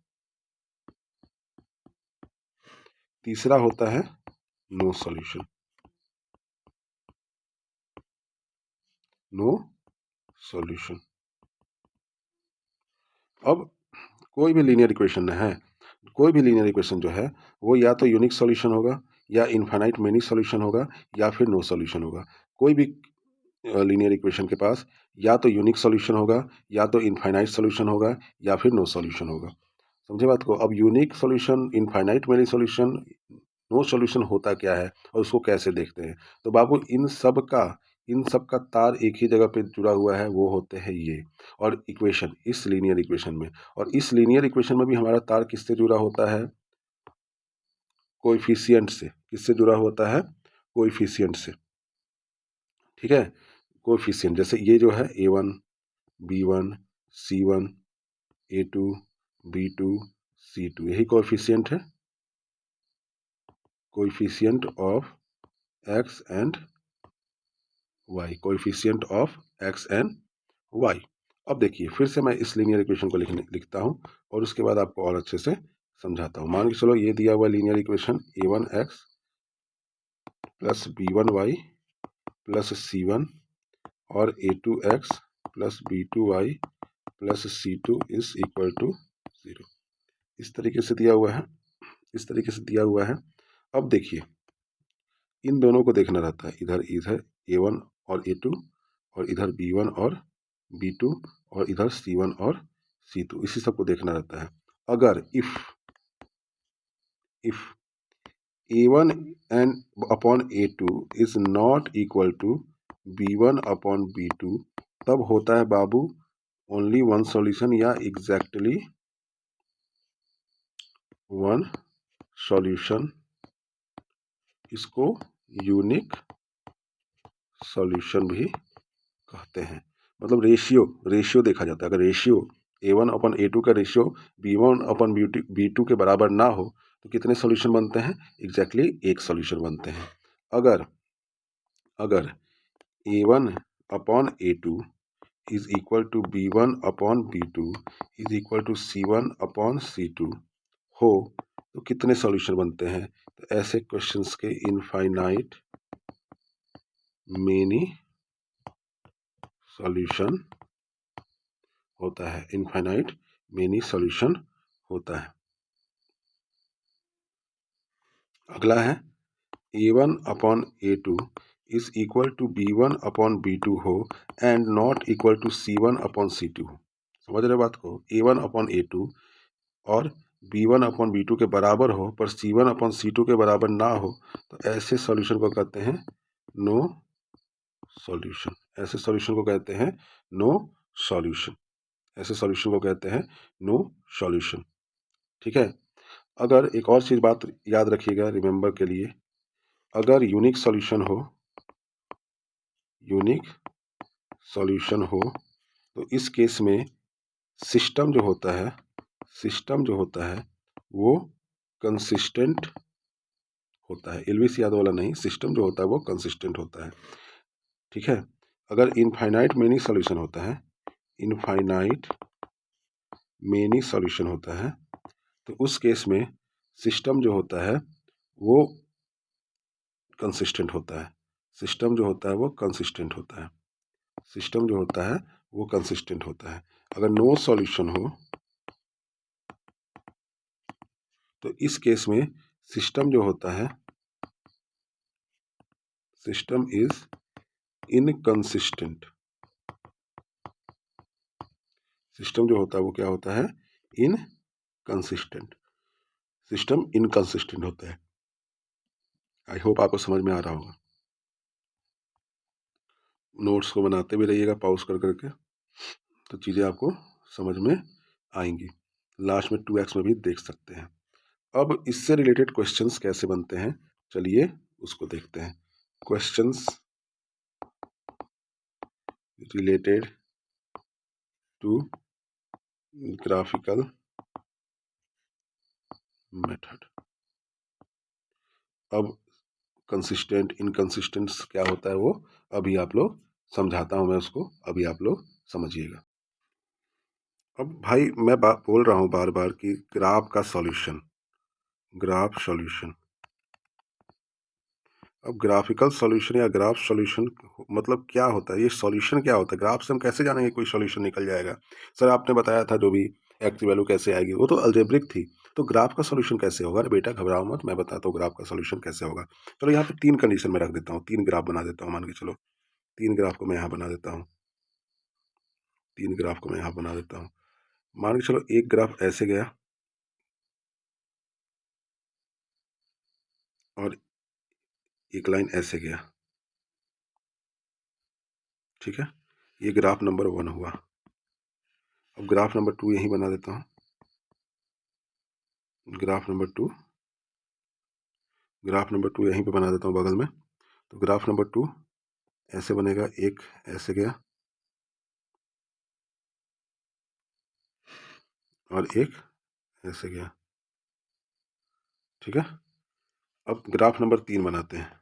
तीसरा होता है नो सॉल्यूशन, नो सॉल्यूशन। अब कोई भी लीनियर इक्वेशन है, कोई भी लीनियर इक्वेशन जो है वो या तो यूनिक सॉल्यूशन होगा, या इनफाइनाइट मेनी सॉल्यूशन होगा, या फिर नो सॉल्यूशन होगा। कोई भी लीनियर इक्वेशन के पास या तो यूनिक सॉल्यूशन होगा, या तो इनफाइनाइट सॉल्यूशन होगा, या फिर नो सॉल्यूशन होगा। समझे बात को? अब unique solution, infinite many solution, no solution होता क्या है और उसको कैसे देखते हैं? तो बाबू इन सब का तार एक ही जगह पे जुड़ा हुआ है, वो होते हैं ये। और इक्वेशन, इस लीनियर इक्वेशन में, और इस लीनियर इक्वेशन में भी हमारा तार किससे जुड़ा होता है? कोएफिशिएंट से, किससे जुड़ा होता है? कोएफिशिएंट से, ठीक है। कोएफिशिएंट जैसे ये जो है A1 B1 C1 A2 B2 C2, यही कोएफिशिएंट है, coefficient of x and y, coefficient of x and y। अब देखिए फिर से मैं इस लीनियर इक्वेशन को लिखता हूँ और उसके बाद आपको और अच्छे से समझाता हूँ। मान के चलो ये दिया हुआ linear equation A1x plus B1y plus C1 और A2x plus B2y plus C2 is equal to 0, इस तरीके से दिया हुआ है, इस तरीके से दिया हुआ है। अब देखिए इन दोनों को देखना रहता है, इधर इधर A1 और A2 और इधर B1 और B2 और इधर C1 और C2, इसी सब को देखना रहता है। अगर if A1 and upon A2 is not equal to B1 upon B2, तब होता है बाबू ओनली वन सॉल्यूशन या एग्जैक्टली वन सॉल्यूशन, इसको यूनिक सॉल्यूशन भी कहते हैं। मतलब रेशियो देखा जाता है। अगर रेशियो A1 अपन A2 का रेशियो B1 अपन B2 के बराबर ना हो तो कितने सॉल्यूशन बनते हैं? एग्जैक्टली एक सॉल्यूशन बनते हैं। अगर A1 upon A2 is equal to B1 upon B2 is equal to C1 upon C2 हो तो कितने सॉल्यूशन बनते हैं? तो ऐसे क्वेश्चंस के इनफाइनाइट मेनी सॉल्यूशन होता है, इनफाइनाइट मेनी सॉल्यूशन होता है। अगला है A1 upon A2 is equal to B1 upon B2 हो and not equal to C1 upon C2 हो। समझ रहे बात को? A1 अपॉन A2 और B1 अपॉन B2 के बराबर हो पर C1 अपॉन C2 के बराबर ना हो तो ऐसे सॉल्यूशन को कहते हैं नो सॉल्यूशन। ऐसे सॉल्यूशन को कहते हैं नो सॉल्यूशन। ऐसे सॉल्यूशन को कहते हैं नो सॉल्यूशन, ठीक है। अगर एक और चीज बात याद रखिएगा रिमेंबर के लिए, अगर यूनिक सॉल्यूशन हो तो इस केस में सिस्टम जो होता है वो कंसिस्टेंट होता है। एलवीस याद वाला नहीं, सिस्टम जो होता है वो कंसिस्टेंट होता है, ठीक है। अगर इनफाइनाइट मेनी सॉल्यूशन होता है, इनफाइनाइट मेनी सॉल्यूशन होता है तो उस केस में सिस्टम जो होता है वो कंसिस्टेंट होता है। सिस्टम जो होता है वो कंसिस्टेंट होता है। सिस्टम जो होता है वो कंसिस्टेंट होता है। अगर नो सॉल्यूशन हो तो इस केस में सिस्टम जो होता है, सिस्टम इज इनकंसिस्टेंट। सिस्टम जो होता है वो क्या होता है? इनकंसिस्टेंट। सिस्टम इनकंसिस्टेंट होता है। आई होप आपको समझ में आ रहा होगा। नोट्स को बनाते भी रहिएगा पॉज कर करके, तो चीज़ें आपको समझ में आएंगी। लास्ट में 2x में भी देख सकते हैं। अब इससे रिलेटेड क्वेश्चंस कैसे बनते हैं, चलिए उसको देखते हैं। Questions related to graphical method. अब कंसिस्टेंट इनकंसिस्टेंट क्या होता है वो अभी आप लोग समझाता हूं मैं उसको, अभी आप लोग समझिएगा। अब भाई मैं बोल रहा हूं बार बार कि ग्राफ का सॉल्यूशन, ग्राफ सॉल्यूशन। अब ग्राफिकल सॉल्यूशन या ग्राफ सॉल्यूशन मतलब क्या होता है? ये सॉल्यूशन क्या होता है? ग्राफ से हम कैसे जानेंगे कोई सॉल्यूशन निकल जाएगा? सर आपने बताया था जो भी एक्स की वैल्यू कैसे आएगी, वो तो अलजेब्रिक थी, तो ग्राफ का सॉल्यूशन कैसे होगा? अरे बेटा घबराओ मत, मैं बताता हूँ ग्राफ का सॉल्यूशन कैसे होगा। चलो यहाँ पे 3 कंडीशन में रख देता हूँ, 3 ग्राफ बना देता हूँ। मान के चलो 3 ग्राफ को मैं यहाँ बना देता हूँ, 3 ग्राफ को मैं यहाँ बना देता हूँ। मान के चलो एक ग्राफ ऐसे गया और एक लाइन ऐसे गया, ठीक है। ये ग्राफ नंबर 1 हुआ। अब ग्राफ नंबर 2 यहीं बना देता हूँ, ग्राफ नंबर 2 ग्राफ नंबर 2 यहीं पे बना देता हूँ बगल में। तो ग्राफ नंबर 2 ऐसे बनेगा, एक ऐसे गया और एक ऐसे गया, ठीक है। अब ग्राफ नंबर 3 बनाते हैं।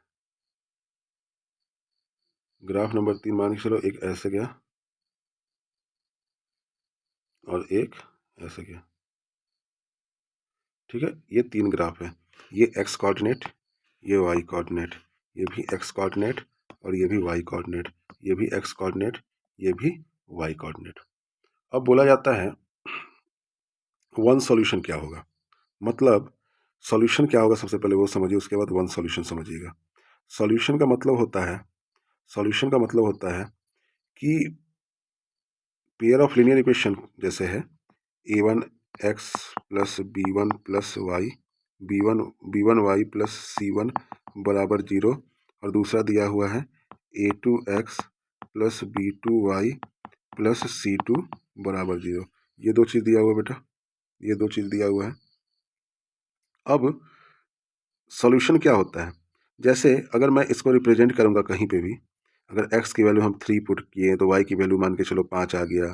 ग्राफ नंबर 3 मान के चलो, एक ऐसे गया और एक ऐसे गया, ठीक है। ये 3 ग्राफ है, ये एक्स कोऑर्डिनेट, ये वाई कोऑर्डिनेट, ये भी एक्स कोऑर्डिनेट और ये भी वाई कोऑर्डिनेट, ये भी एक्स कोऑर्डिनेट, ये भी वाई कोऑर्डिनेट। अब बोला जाता है वन सॉल्यूशन क्या होगा, मतलब सॉल्यूशन क्या होगा सबसे पहले वो समझिए, उसके बाद वन सॉल्यूशन समझिएगा। सॉल्यूशन का मतलब होता है, सॉल्यूशन का मतलब होता है कि पेयर ऑफ लीनियर इक्वेशन जैसे है a1 x plus b1 plus Y, b1 Y plus c1 बराबर 0, और दूसरा दिया हुआ है a2 x plus b2 Y plus c2 बराबर 0। ये दो चीज़ दिया हुआ बेटा, ये दो चीज़ दिया हुआ है। अब सॉल्यूशन क्या होता है, जैसे अगर मैं इसको रिप्रेजेंट करूंगा कहीं पे भी, अगर x की वैल्यू हम 3 पुट किए तो y की वैल्यू मान के चलो 5 आ गया,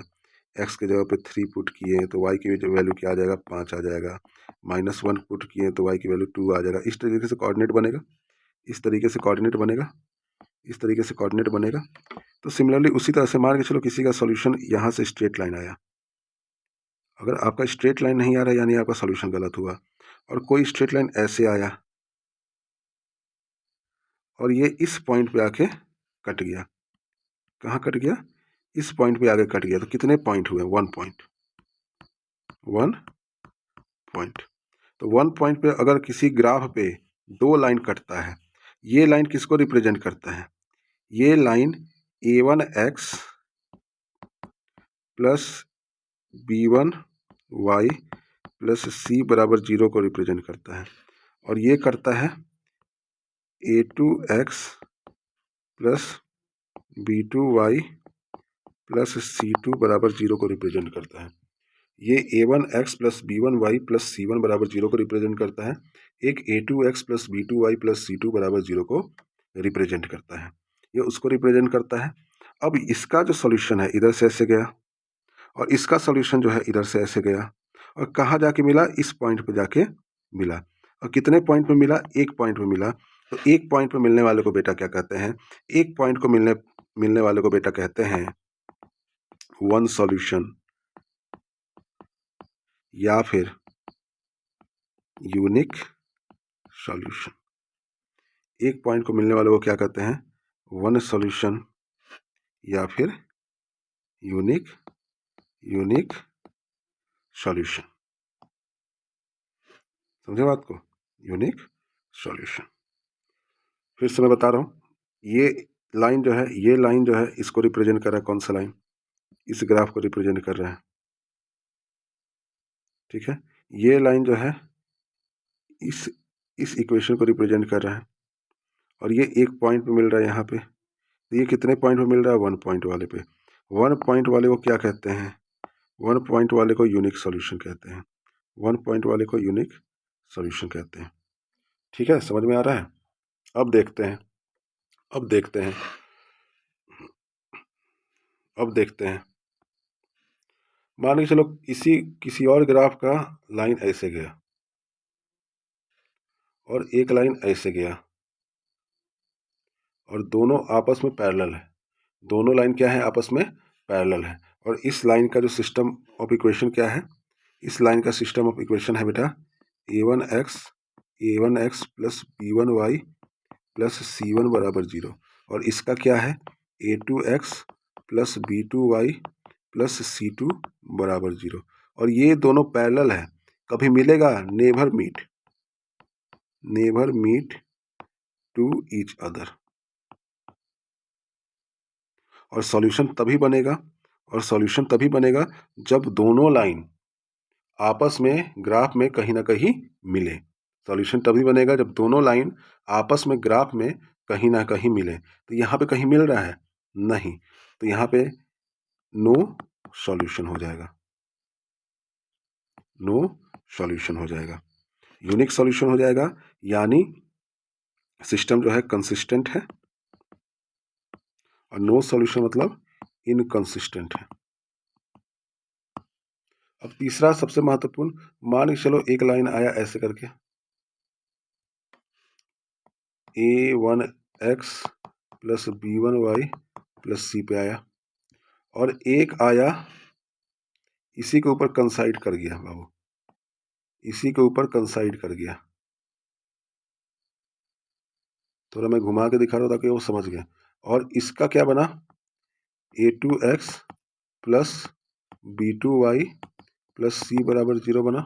x की जगह पे 3 पुट किए तो y की वैल्यू क्या आ जाएगा, 5 आ जाएगा, -1 पुट किए तो y की वैल्यू 2 आ जाएगा। इस तरीके से कोऑर्डिनेट बनेगा, इस तरीके से कोऑर्डिनेट बनेगा, इस तरीके से कोऑर्डिनेट बनेगा। तो सिमिलरली उसी तरह से मान के चलो किसी का सॉल्यूशन यहाँ से स्ट्रेट लाइन आया, अगर आपका स्ट्रेट लाइन नहीं आ रहा यानी आपका सॉल्यूशन गलत हुआ, और कोई स्ट्रेट लाइन ऐसे आया और ये इस पॉइंट पे आके कट गया, कहाँ कट गया, इस पॉइंट पे आगे कट गया, तो कितने पॉइंट हुए, 1 पॉइंट, 1 पॉइंट। तो 1 पॉइंट पे अगर किसी ग्राफ पे 2 लाइन कटता है, ये लाइन किसको रिप्रेजेंट करता है, ये line a1x plus b1y plus c बराबर 0 को रिप्रेजेंट करता है, और ये करता है a2x plus b2y plus c2 बराबर 0 को रिप्रेजेंट करता है। ये a1x plus b1y plus c1 बराबर 0 को रिप्रेजेंट करता है, एक a2x plus b2y plus c2 बराबर 0 को रिप्रेजेंट करता है, ये उसको रिप्रेजेंट करता है। अब इसका जो सॉल्यूशन है इधर से ऐसे गया, और इसका सॉल्यूशन जो है इधर से ऐसे गया, और कहाँ जाके मिला, इस पॉइंट पे जाके मिला। और कितने पॉइंट पे मिला, एक पॉइंट पे मिला। तो एक पॉइंट पे मिलने वाले को बेटा क्या कहते हैं, एक पॉइंट को मिलने वाले को बेटा कहते हैं वन सॉल्यूशन, या फिर यूनिक सॉल्यूशन। एक पॉइंट को मिलने वाले को क्या कहते हैं, वन सॉल्यूशन या फिर यूनिक सॉल्यूशन। समझे बात को, यूनिक सॉल्यूशन। फिर से मैं बता रहा हूँ, ये लाइन जो है, ये लाइन जो है इसको रिप्रेजेंट कर रहा है, कौन सा लाइन, इस ग्राफ को रिप्रेजेंट कर रहा है, ठीक है। ये लाइन जो है इस इक्वेशन को रिप्रेजेंट कर रहा है, और ये एक पॉइंट पे मिल रहा है यहाँ पे, तो ये कितने पॉइंट पे मिल रहा है, 1 पॉइंट वाले पे। 1 पॉइंट वाले को क्या कहते हैं, 1 पॉइंट वाले को यूनिक सॉल्यूशन कहते हैं, 1 पॉइंट वाले को यूनिक सॉल्यूशन कहते हैं, ठीक है। समझ में आ रहा है। अब देखते हैं, अब देखते हैं, अब देखते हैं, मान के चलो किसी और ग्राफ का लाइन ऐसे गया और एक लाइन ऐसे गया, और दोनों आपस में पैरेलल है, दोनों लाइन क्या है, आपस में पैरेलल है। और इस लाइन का जो सिस्टम ऑफ इक्वेशन क्या है, इस लाइन का सिस्टम ऑफ इक्वेशन है बेटा a1x plus b1y plus c1 बराबर 0, और इसका क्या है a2x plus b2y plus c2 बराबर 0, और ये दोनों पैरेलल है, कभी मिलेगा, never meet to each other. और सॉल्यूशन तभी बनेगा, और सॉल्यूशन तभी बनेगा जब दोनों लाइन आपस में ग्राफ में कहीं ना कहीं मिले। सॉल्यूशन तभी बनेगा जब दोनों लाइन आपस में ग्राफ में कहीं ना कहीं मिले। तो यहाँ पे कहीं मिल रहा है नहीं, तो यहाँ पे नो सॉल्यूशन हो जाएगा, नो सॉल्यूशन हो जाएगा, यूनिक सॉल्यूशन हो जाएगा। यानी सिस्टम जो है कंसिस्टेंट है, और नो सॉल्यूशन मतलब इनकंसिस्टेंट है। अब तीसरा सबसे महत्वपूर्ण, मान के चलो एक लाइन आया ऐसे करके a1x plus b1y plus c पे आया, और एक आया इसी के ऊपर कंसाइड कर गया बाबू, इसी के ऊपर कंसाइड कर गया। थोड़ा मैं घुमा के दिखा रहा हूँ ताकि वो समझ गए। और इसका क्या बना, a2x plus b2y plus c बराबर 0 बना।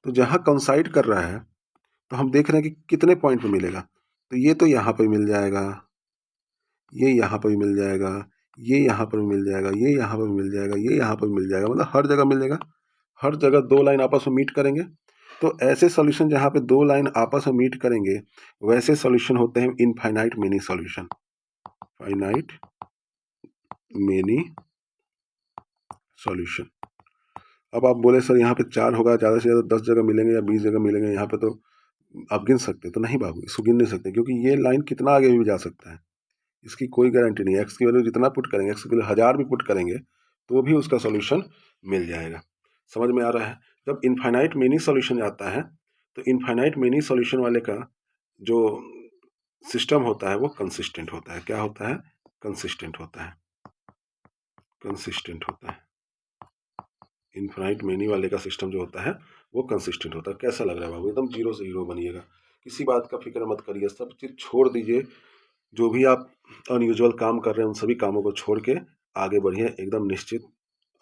तो जहाँ कंसाइड कर रहा है तो हम देख रहे हैं कि कितने पॉइंट पे मिलेगा। तो ये तो यहाँ पर मिल जाएगा, ये यहाँ पर भी मिल जाएगा, ये यहाँ पर भी मिल जाएगा, ये यहाँ पर भी मिल जाएगा, ये यहाँ पर भी मिल जाएगा, मतलब हर जगह मिल जाएगा। हर जगह दो लाइन आपस में मीट करेंगे। तो ऐसे सॉल्यूशन जहाँ पे दो लाइन आपस में मीट करेंगे वैसे सॉल्यूशन होते हैं infinite many solution, finite many solution. अब आप बोले सर यहाँ पे 4 होगा, ज़्यादा से ज़्यादा 10 जगह मिलेंगे या 20 जगह मिलेंगे, यहाँ पे तो आप गिन सकते। तो नहीं बाबू, इसको गिन नहीं सकते, क्योंकि ये लाइन कितना आगे भी जा सकता है, इसकी कोई गारंटी नहीं है। एक्स की वैल्यू जितना पुट करेंगे, एक्स की वैल्यू 1000 भी पुट करेंगे तो भी उसका सॉल्यूशन मिल जाएगा। समझ में आ रहा है। जब इनफाइनाइट मेनी सॉल्यूशन आता है तो इनफाइनाइट मेनी सॉल्यूशन वाले का जो सिस्टम होता है वो कंसिस्टेंट होता है। क्या होता है, कंसिस्टेंट होता है, कंसिस्टेंट होता है। इनफाइनाइट मेनी वाले का सिस्टम जो होता है वो कंसिस्टेंट होता है। कैसा लग रहा है बाबू, एकदम 0 से हीरो बनिएगा, किसी बात का फिक्र मत करिए, सब चीज़ छोड़ दीजिए। जो भी आप अनयूजुअल काम कर रहे हैं उन सभी कामों को छोड़ के आगे बढ़िए, एकदम निश्चित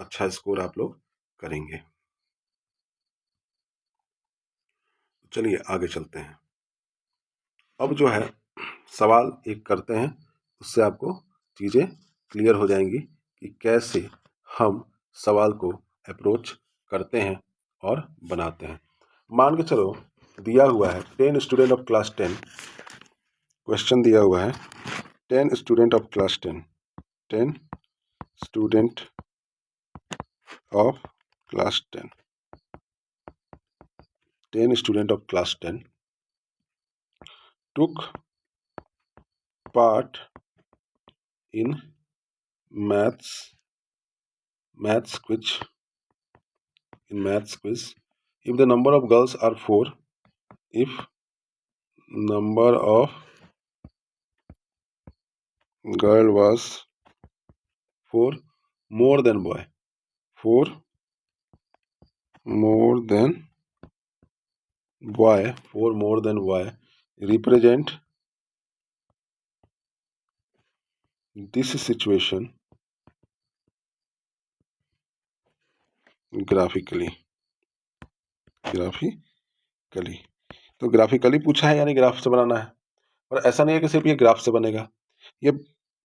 अच्छा स्कोर आप लोग करेंगे। चलिए आगे चलते हैं। अब जो है सवाल एक करते हैं, उससे आपको चीज़ें क्लियर हो जाएंगी कि कैसे हम सवाल को अप्रोच करते हैं और बनाते हैं। मान के चलो दिया हुआ है 10 स्टूडेंट ऑफ क्लास 10, क्वेश्चन दिया हुआ है 10 student of class 10, 10 student of class 10, 10 student of class 10 took part in maths quiz. In maths quiz, if the number of girls are 4, if number of girl was 4 more than boy, 4 more than boy, 4 more than boy, represent this situation graphically, graphically. तो graphically पूछा है यानी graph से बनाना है। और ऐसा नहीं है कि सिर्फ ये ग्राफ से बनेगा, ये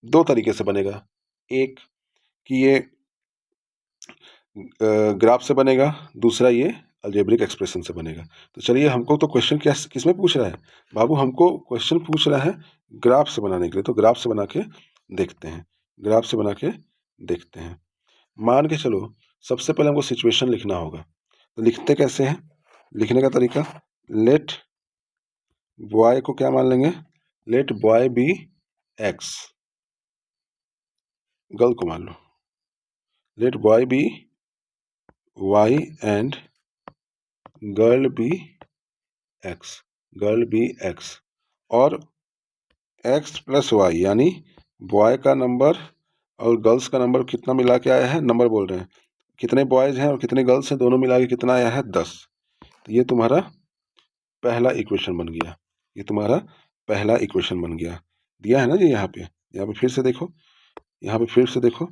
दो तरीके से बनेगा। एक कि ये ग्राफ से बनेगा, दूसरा ये अलजेब्रिक एक्सप्रेशन से बनेगा। तो चलिए, हमको तो क्वेश्चन क्या किस में पूछ रहा है बाबू, हमको क्वेश्चन पूछ रहा है ग्राफ से बनाने के लिए। तो ग्राफ से बना के देखते हैं, ग्राफ से बना के देखते हैं। मान के चलो सबसे पहले हमको सिचुएशन लिखना होगा। तो लिखते कैसे हैं, लिखने का तरीका, लेट बॉय को क्या मान लेंगे, let boy be X, girl को मान लो let boy be Y and girl be X, girl be X. और एक्स प्लस वाई यानी बॉय का नंबर और गर्ल्स का नंबर कितना मिला के आया है, नंबर बोल रहे हैं, कितने बॉयज़ हैं और कितने गर्ल्स हैं, दोनों मिला के कितना आया है 10। तो ये तुम्हारा पहला इक्वेशन बन गया, ये तुम्हारा पहला इक्वेशन बन गया। दिया है ना जी, यहाँ पे फिर से देखो, यहाँ पे फिर से देखो,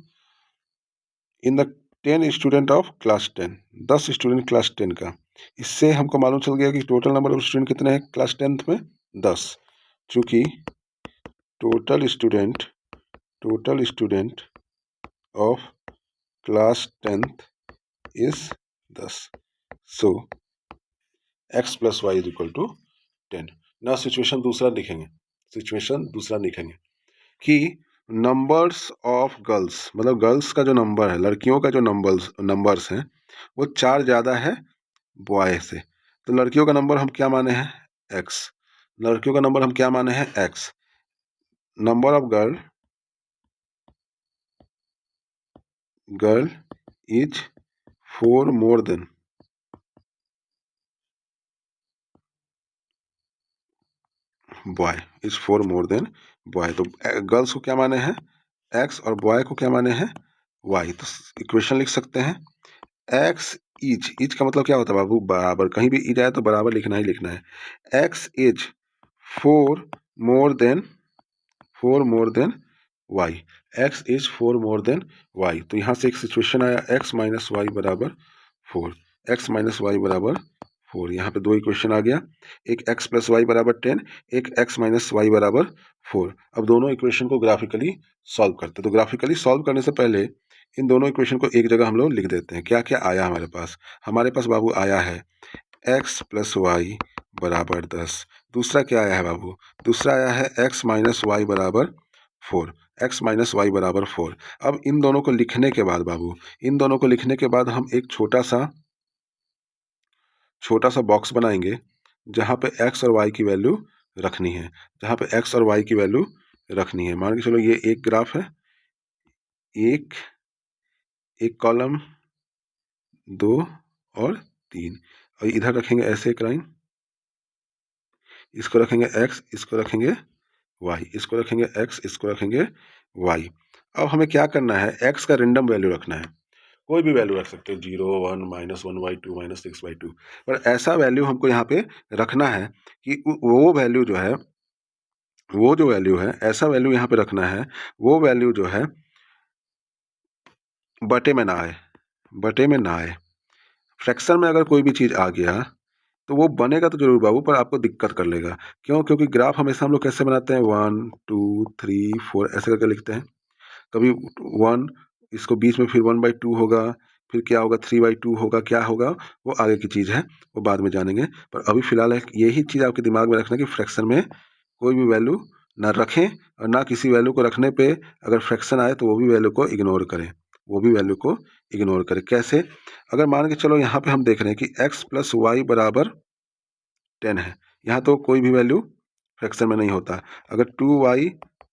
in the 10 student of class 10, 10 student class 10 का। इससे हमको मालूम चल गया कि टोटल नंबर ऑफ स्टूडेंट कितने हैं क्लास 10th में, 10। चूँकि total student of class 10th is 10, so x plus Y is equal to 10। ना सिचुएशन दूसरा लिखेंगे, सिचुएशन दूसरा लिखेंगे कि नंबर्स ऑफ गर्ल्स, मतलब गर्ल्स का जो नंबर है, लड़कियों का जो नंबर्स हैं वो 4 ज़्यादा है बॉय से। तो लड़कियों का नंबर हम क्या माने हैं, x, लड़कियों का नंबर हम क्या माने हैं, x। Number of girl is 4 more than boy, is 4 more than boy. तो गर्ल्स को क्या माने हैं, x, और बॉय को क्या माने हैं, y। तो इक्वेशन लिख सकते हैं x इज का मतलब क्या होता है बाबू, बराबर। कहीं भी इज आए तो बराबर लिखना ही लिखना है। x is 4 more than y, x is 4 more than y। तो यहाँ से एक सिचुएशन आया x माइनस वाई बराबर 4, x माइनस वाई बराबर 4। यहाँ पे दो इक्वेशन आ गया, एक x प्लस वाई बराबर 10, एक x माइनस वाई बराबर 4। अब दोनों इक्वेशन को ग्राफिकली सॉल्व करते हैं। तो ग्राफिकली सॉल्व करने से पहले इन दोनों इक्वेशन को एक जगह हम लोग लिख देते हैं। क्या क्या आया हमारे पास बाबू आया है x प्लस वाई बराबर 10। दूसरा क्या आया है बाबू, दूसरा आया है x माइनस वाई बराबर 4, x माइनस वाई बराबर 4। अब इन दोनों को लिखने के बाद बाबू, इन दोनों को लिखने के बाद हम एक छोटा सा बॉक्स बनाएंगे जहाँ पे x और y की वैल्यू रखनी है, जहाँ पे x और y की वैल्यू रखनी है। मान के चलो ये एक ग्राफ है, एक कॉलम, 2 और 3, और इधर रखेंगे ऐसे एक लाइन, इसको रखेंगे x, इसको रखेंगे y, इसको रखेंगे x, इसको रखेंगे y। अब हमें क्या करना है, x का रेंडम वैल्यू रखना है। कोई भी वैल्यू रख सकते हैं, 0, 1, -1/2, -6/2, पर ऐसा वैल्यू हमको यहाँ पे रखना है कि वो वैल्यू जो है, वो जो वैल्यू है, ऐसा वैल्यू यहाँ पे रखना है, वो वैल्यू जो है बटे में ना आए, बटे में ना आए। फ्रैक्शन में अगर कोई भी चीज़ आ गया तो वो बनेगा तो जरूर बाबू, पर आपको दिक्कत कर लेगा। क्यों, क्योंकि ग्राफ हमेशा हम लोग कैसे बनाते हैं, 1, 2, 3, 4 ऐसे करके लिखते हैं। कभी 1, इसको बीच में फिर 1/2 होगा, फिर क्या होगा 3/2 होगा, क्या होगा वो आगे की चीज़ है, वो बाद में जानेंगे। पर अभी फिलहाल यही चीज़ आपके दिमाग में रखना कि फ्रैक्शन में कोई भी वैल्यू ना रखें, और ना किसी वैल्यू को रखने पे अगर फ्रैक्शन आए तो वो भी वैल्यू को इग्नोर करें, वो भी वैल्यू को इग्नोर करें। कैसे, अगर मान के चलो यहाँ पे हम देख रहे हैं कि x प्लस वाई बराबर 10 है, यहाँ तो कोई भी वैल्यू फ्रैक्शन में नहीं होता। अगर 2y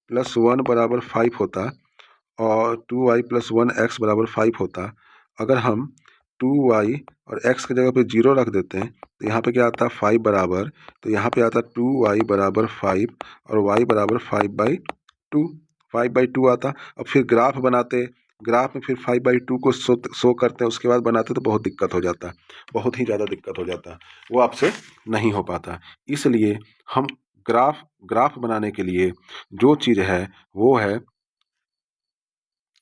प्लस 1 बराबर 5 होता और 2y प्लस 1x बराबर 5 होता, अगर हम 2y और x की जगह पे 0 रख देते हैं तो यहाँ पे क्या आता है 5 बराबर, तो यहाँ पे आता 2y बराबर 5 और y बराबर 5/2, 5/2 आता। अब फिर ग्राफ बनाते, ग्राफ में फिर 5/2 को शो करते हैं, उसके बाद बनाते तो बहुत दिक्कत हो जाता, बहुत ही ज़्यादा दिक्कत हो जाता, वो आपसे नहीं हो पाता। इसलिए हम ग्राफ बनाने के लिए जो चीज़ है वो है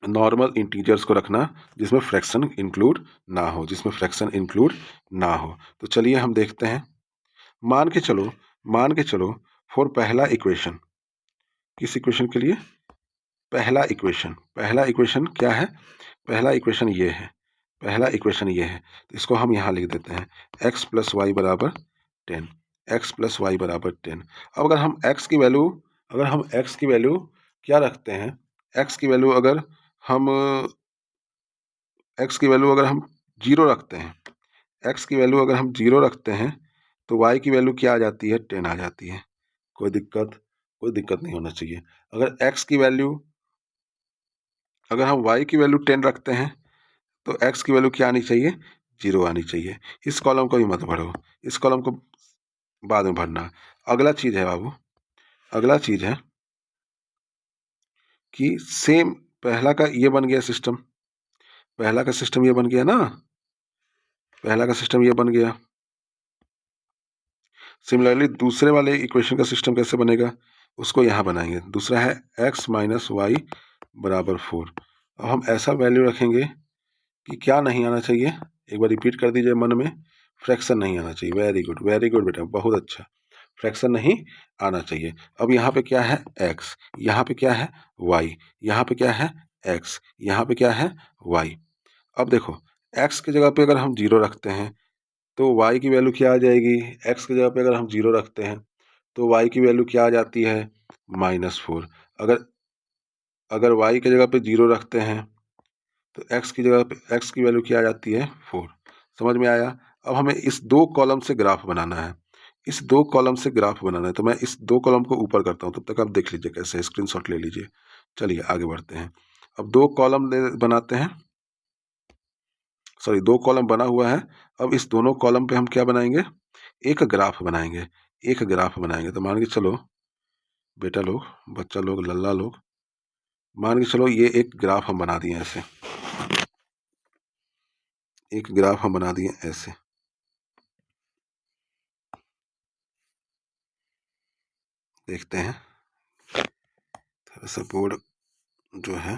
नॉर्मल इंटीजर्स को रखना जिसमें फ्रैक्शन इंक्लूड ना हो, जिसमें फ्रैक्शन इंक्लूड ना हो। तो चलिए हम देखते हैं, मान के चलो फॉर पहला इक्वेशन, किस इक्वेशन के लिए, पहला इक्वेशन क्या है, पहला इक्वेशन ये है, पहला इक्वेशन ये है। तो इसको हम यहाँ लिख देते हैं x प्लस वाई बराबर 10, x प्लस वाई बराबर 10। अब अगर हम x की वैल्यू, क्या रखते हैं, x की वैल्यू अगर हम x की वैल्यू अगर हम 0 रखते हैं, x की वैल्यू अगर हम 0 रखते हैं तो y की वैल्यू क्या आ जाती है, 10 आ जाती है। कोई दिक्कत नहीं होना चाहिए। अगर x की वैल्यू, अगर हम y की वैल्यू 10 रखते हैं तो x की वैल्यू क्या आनी चाहिए, 0 आनी चाहिए। इस कॉलम को भी मत भरो, इस कॉलम को बाद में भरना। अगला चीज़ है बाबू, अगला चीज़ है कि सेम पहला का ये बन गया सिस्टम, पहला का सिस्टम ये बन गया ना, पहला का सिस्टम ये बन गया। सिमिलरली दूसरे वाले इक्वेशन का सिस्टम कैसे बनेगा, उसको यहाँ बनाएंगे। दूसरा है x माइनस वाई बराबर 4। अब हम ऐसा वैल्यू रखेंगे कि क्या नहीं आना चाहिए, एक बार रिपीट कर दीजिए मन में, फ्रैक्शन नहीं आना चाहिए। वेरी गुड बेटा, बहुत अच्छा, फ्रैक्शन नहीं आना चाहिए। अब यहाँ पे क्या है x, यहाँ पे क्या है y, यहाँ पे क्या है x, यहाँ पे क्या है y। अब देखो x की जगह पे अगर हम 0 रखते हैं तो y की वैल्यू क्या आ जाएगी, x की जगह पे अगर हम 0 रखते हैं तो y की वैल्यू क्या आ जाती है, -4। अगर y की जगह पे 0 रखते हैं तो x की जगह पे x की वैल्यू क्या आ जाती है, 4। समझ में आया। अब हमें इस दो कॉलम से ग्राफ बनाना है, इस 2 कॉलम से ग्राफ बनाना है, तो मैं इस 2 कॉलम को ऊपर करता हूँ, तब तक आप देख लीजिए कैसे, स्क्रीनशॉट ले लीजिए। चलिए आगे बढ़ते हैं। अब 2 कॉलम बनाते हैं, सॉरी 2 कॉलम बना हुआ है। अब इस दोनों कॉलम पे हम क्या बनाएंगे, एक ग्राफ बनाएंगे। एक ग्राफ बनाएंगे तो मान के चलो बेटा लोग, बच्चा लोग, लल्ला लोग, मान के चलो ये एक ग्राफ हम बना दिए ऐसे, एक ग्राफ हम बना दिए ऐसे। देखते हैं, थोड़ा सा बोर्ड जो है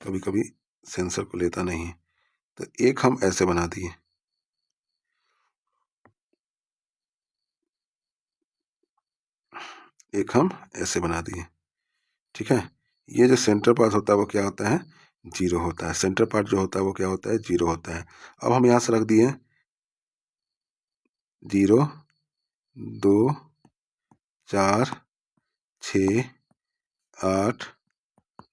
कभी कभी सेंसर को लेता नहीं है, तो एक हम ऐसे बना दिए, एक हम ऐसे बना दिए। ठीक है, ये जो सेंटर पार्ट होता है वो क्या होता है, 0 होता है। सेंटर पार्ट जो होता है वो क्या होता है, 0 होता है। अब हम यहाँ से रख दिए 0, 2, 4, 6, 8,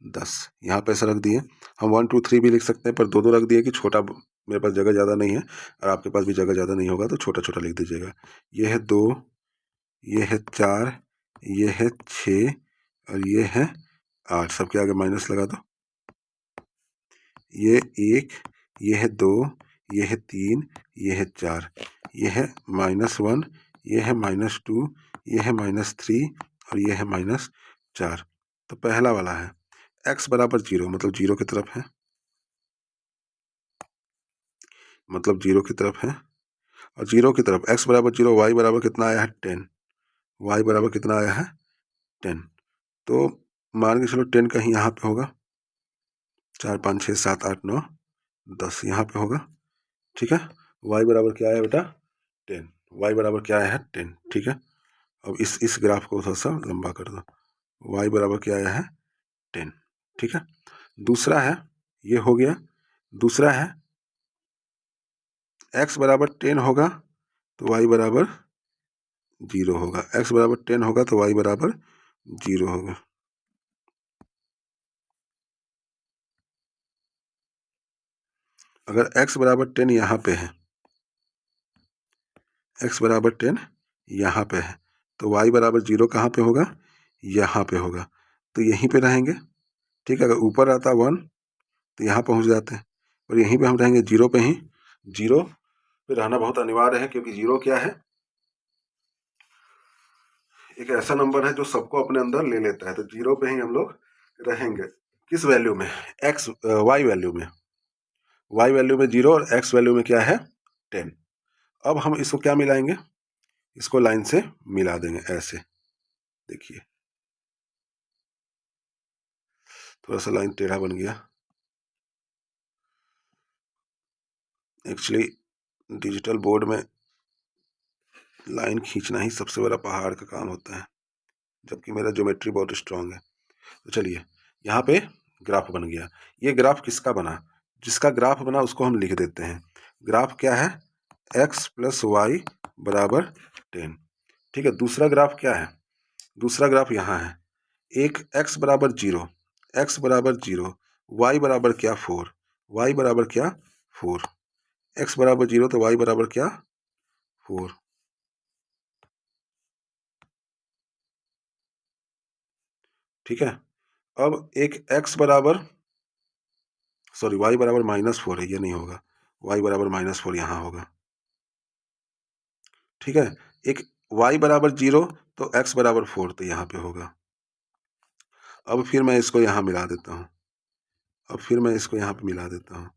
10, यहाँ पे ऐसा रख दिए। हम 1 2 3 भी लिख सकते हैं, पर 2 2 रख दिए कि छोटा, मेरे पास जगह ज़्यादा नहीं है और आपके पास भी जगह ज़्यादा नहीं होगा, तो छोटा छोटा लिख दीजिएगा। ये है 2, ये है 4, ये है 6 और ये है 8। सबके आगे माइनस लगा दो। ये 1, ये है 2, ये है 3, ये है 4, ये है -1, ये है -2, ये है -3 और ये है -4। तो पहला वाला है x बराबर 0, मतलब 0 की तरफ है, मतलब 0 की तरफ है। और 0 की तरफ x बराबर 0, y बराबर कितना आया है 10, y बराबर कितना आया है 10। तो मान के चलो 10 कहीं यहाँ पे होगा, 4 5 6 7 8 9 10 यहाँ पे होगा। ठीक है, y बराबर क्या है बेटा 10, y बराबर क्या आया है 10। ठीक है, अब इस ग्राफ को थोड़ा सा लंबा कर दो, y बराबर क्या आया है 10। ठीक है, दूसरा है, ये हो गया। दूसरा है x बराबर 10 होगा तो y बराबर 0 होगा, x बराबर 10 होगा तो y बराबर 0 होगा। अगर x बराबर 10 यहाँ पे है, x बराबर 10 यहाँ पे है, तो y बराबर 0 कहाँ पे होगा, यहाँ पे होगा, तो यहीं पे रहेंगे। ठीक है, अगर ऊपर आता 1 तो यहाँ पहुँच जाते हैं, और यहीं पे हम रहेंगे 0 पे ही। 0 पे रहना बहुत अनिवार्य है, क्योंकि 0 क्या है, एक ऐसा नंबर है जो सबको अपने अंदर ले लेता है। तो 0 पे ही हम लोग रहेंगे। किस वैल्यू में, x y वैल्यू में, y वैल्यू में 0 और x वैल्यू में क्या है 10। अब हम इसको क्या मिलाएंगे, इसको लाइन से मिला देंगे ऐसे। देखिए थोड़ा सा लाइन टेढ़ा बन गया। एक्चुअली डिजिटल बोर्ड में लाइन खींचना ही सबसे बड़ा पहाड़ का काम होता है, जबकि मेरा ज्योमेट्री बहुत स्ट्रांग है। तो चलिए, यहाँ पे ग्राफ बन गया। ये ग्राफ किसका बना, जिसका ग्राफ बना उसको हम लिख देते हैं। ग्राफ क्या है, x प्लस वाई बराबर 10। ठीक है, दूसरा ग्राफ क्या है, दूसरा ग्राफ यहाँ है। एक x बराबर 0, x बराबर 0, y बराबर क्या 4, y बराबर क्या 4, x बराबर 0 तो y बराबर क्या 4। ठीक है, अब एक x बराबर, सॉरी y बराबर -4 है, ये नहीं होगा, y बराबर -4 यहाँ होगा। ठीक है, एक y बराबर 0 तो x बराबर 4 तो यहाँ पे होगा। अब फिर मैं इसको यहाँ मिला देता हूँ, अब फिर मैं इसको यहाँ पे मिला देता हूँ।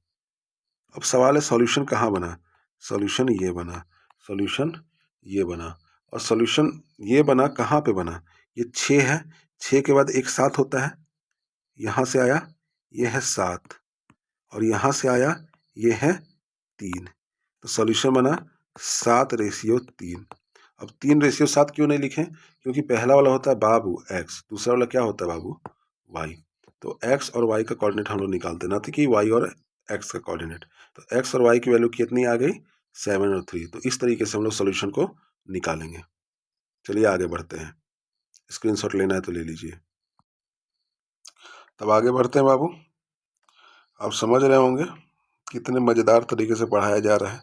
अब सवाल है सॉल्यूशन कहाँ बना, सॉल्यूशन ये बना, सॉल्यूशन ये बना, और सॉल्यूशन ये बना कहाँ पे बना, ये 6 है, 6 के बाद एक 7 होता है, यहाँ से आया ये है 7 और यहाँ से आया ये है 3, तो सॉल्यूशन बना 7:3। अब 3:7 क्यों नहीं लिखें, क्योंकि पहला वाला होता है बाबू x, दूसरा वाला क्या होता है बाबू y। तो x और y का कोऑर्डिनेट हम लोग निकालते ना थे कि y और x का कोऑर्डिनेट, तो x और y की वैल्यू कितनी आ गई 7 और 3। तो इस तरीके से हम लोग सोल्यूशन को निकालेंगे। चलिए आगे बढ़ते हैं, स्क्रीनशॉट लेना है तो ले लीजिए। तब आगे बढ़ते हैं बाबू, आप समझ रहे होंगे कितने मज़ेदार तरीके से पढ़ाया जा रहा है।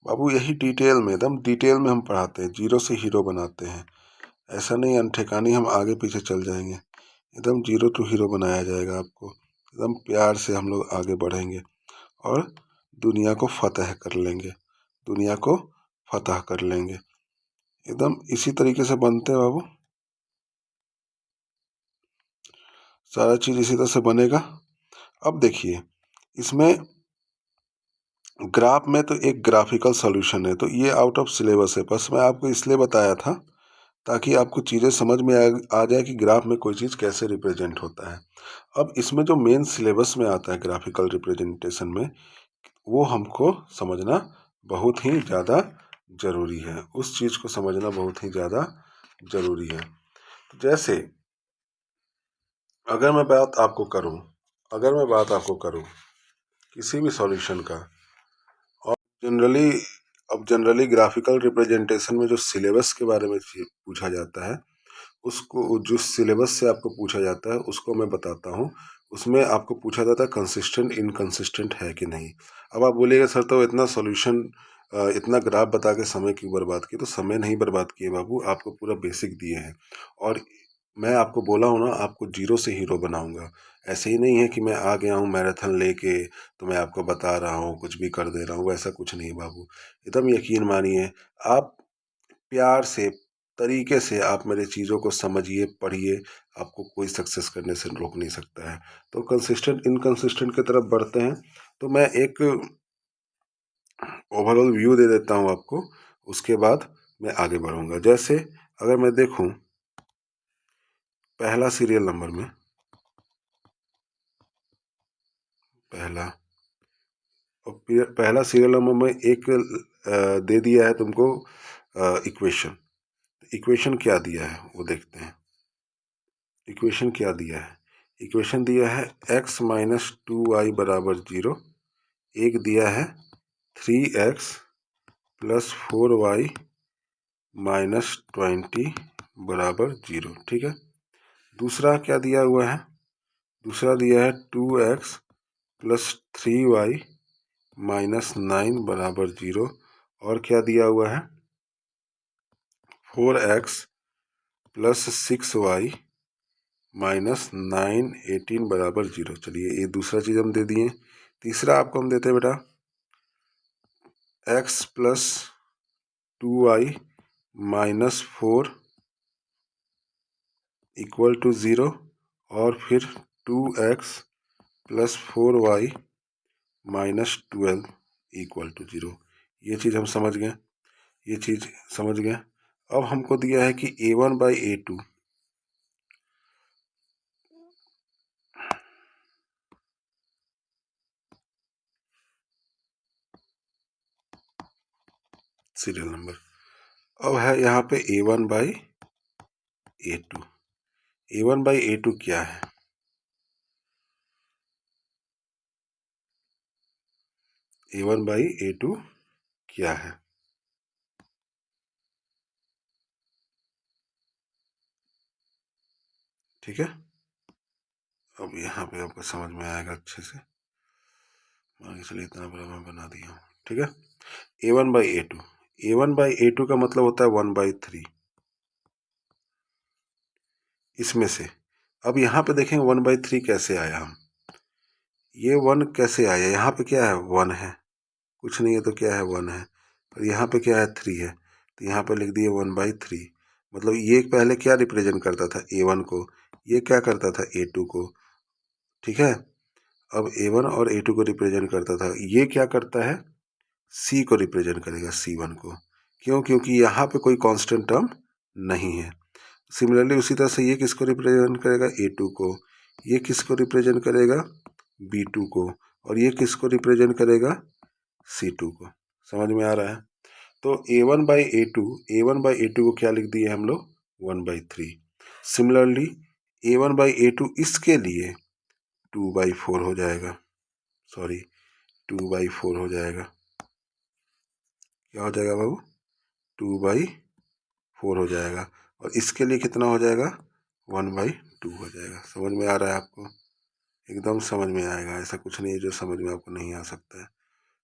बाबू यही डिटेल में, एकदम डिटेल में हम पढ़ाते हैं, जीरो से हीरो बनाते हैं। ऐसा नहीं अनठेकानी हम आगे पीछे चल जाएंगे, एकदम जीरो टू हीरो बनाया जाएगा आपको। एकदम प्यार से हम लोग आगे बढ़ेंगे और दुनिया को फतह कर लेंगे, दुनिया को फतह कर लेंगे। एकदम इसी तरीके से बनते हैं बाबू, सारा चीज़ इसी तरह से बनेगा। अब देखिए इसमें ग्राफ में तो एक ग्राफिकल सॉल्यूशन है, तो ये आउट ऑफ सिलेबस है, बस मैं आपको इसलिए बताया था ताकि आपको चीज़ें समझ में आ जाए कि ग्राफ में कोई चीज़ कैसे रिप्रेजेंट होता है। अब इसमें जो मेन सिलेबस में आता है ग्राफिकल रिप्रेजेंटेशन में, वो हमको समझना बहुत ही ज़्यादा ज़रूरी है, उस चीज़ को समझना बहुत ही ज़्यादा ज़रूरी है। जैसे अगर मैं बात आपको करूं, किसी भी सॉल्यूशन का, और जनरली अब जनरली ग्राफिकल रिप्रेजेंटेशन में जो सिलेबस के बारे में पूछा जाता है, उसको जो सिलेबस से आपको पूछा जाता है उसको मैं बताता हूँ। उसमें आपको पूछा जाता है कंसिस्टेंट इनकंसिस्टेंट है कि नहीं। अब आप बोलिएगा सर तो इतना सॉल्यूशन इतना ग्राफ बता के समय क्यों बर्बाद किए, तो समय नहीं बर्बाद किए बाबू, आपको पूरा बेसिक दिए हैं। और मैं आपको बोला हूँ ना, आपको जीरो से हीरो बनाऊंगा। ऐसे ही नहीं है कि मैं आ गया हूँ मैराथन लेके तो मैं आपको बता रहा हूँ कुछ भी कर दे रहा हूँ, ऐसा कुछ नहीं बाबू। एकदम यकीन मानिए, आप प्यार से तरीके से आप मेरे चीज़ों को समझिए, पढ़िए, आपको कोई सक्सेस करने से रोक नहीं सकता है। तो कंसिस्टेंट इनकंसिस्टेंट की तरफ बढ़ते हैं, तो मैं एक ओवरऑल व्यू दे देता हूँ आपको, उसके बाद मैं आगे बढ़ूँगा। जैसे अगर मैं देखूँ पहला सीरियल नंबर में, पहला और पहला सीरियल नंबर में एक दे दिया है तुमको इक्वेशन। इक्वेशन क्या दिया है वो देखते हैं। इक्वेशन क्या दिया है, इक्वेशन दिया है x माइनस 2y बराबर 0, एक दिया है 3x प्लस 4y माइनस 20 बराबर 0। ठीक है, दूसरा क्या दिया हुआ है, दूसरा दिया है 2x प्लस 3y माइनस 9 बराबर 0, और क्या दिया हुआ है 4x प्लस 6y माइनस 9 18 बराबर 0। चलिए ये दूसरा चीज़ हम दे दिए। तीसरा आपको हम देते हैं बेटा x प्लस 2y माइनस 4 इक्वल टू 0, और फिर 2x plus 4y minus 12 equal to 0। ये चीज़ हम समझ गए, ये चीज़ समझ गए। अब हमको दिया है कि a1 by a2, serial number. अब है यहाँ पे a1 by a2। a1 by a2 क्या है, a1 बाई a2 क्या है, ठीक है। अब यहाँ पे आपको समझ में आएगा अच्छे से, मान के चलिए इतना बड़ा मैं बना दिया हूँ। ठीक है, a1 by a2, a1 by a2 का मतलब होता है 1/3 इसमें से। अब यहाँ पे देखेंगे 1/3 कैसे आया, हम ये 1 कैसे आया, यहाँ पे क्या है 1 है, कुछ नहीं है तो क्या है 1 है, और यहाँ पे क्या है 3 है, तो यहाँ पे लिख दिए 1/3। मतलब ये पहले क्या रिप्रेजेंट करता था a1 को, ये क्या करता था a2 को। ठीक है, अब a1 और a2 को रिप्रेजेंट करता था, ये क्या करता है c को रिप्रेजेंट करेगा c1 को। क्यों, क्योंकि यहाँ पे कोई कांस्टेंट टर्म नहीं है। सिमिलरली उसी तरह से ये किसको रिप्रेजेंट करेगा a2 को, ये किसको रिप्रेजेंट करेगा b2 को, और ये किसको रिप्रेजेंट करेगा c2 को। समझ में आ रहा है। तो a1 बाई ए टू को क्या लिख दिए हम लोग 1/3। Similarly a1 by A to इसके लिए 2/4 हो जाएगा, सॉरी 2/4 हो जाएगा। क्या हो जाएगा बाबू 2/4 हो जाएगा, और इसके लिए कितना हो जाएगा 1/2 हो जाएगा। समझ में आ रहा है आपको, एकदम समझ में आएगा, ऐसा कुछ नहीं है जो समझ में आपको नहीं आ सकता है,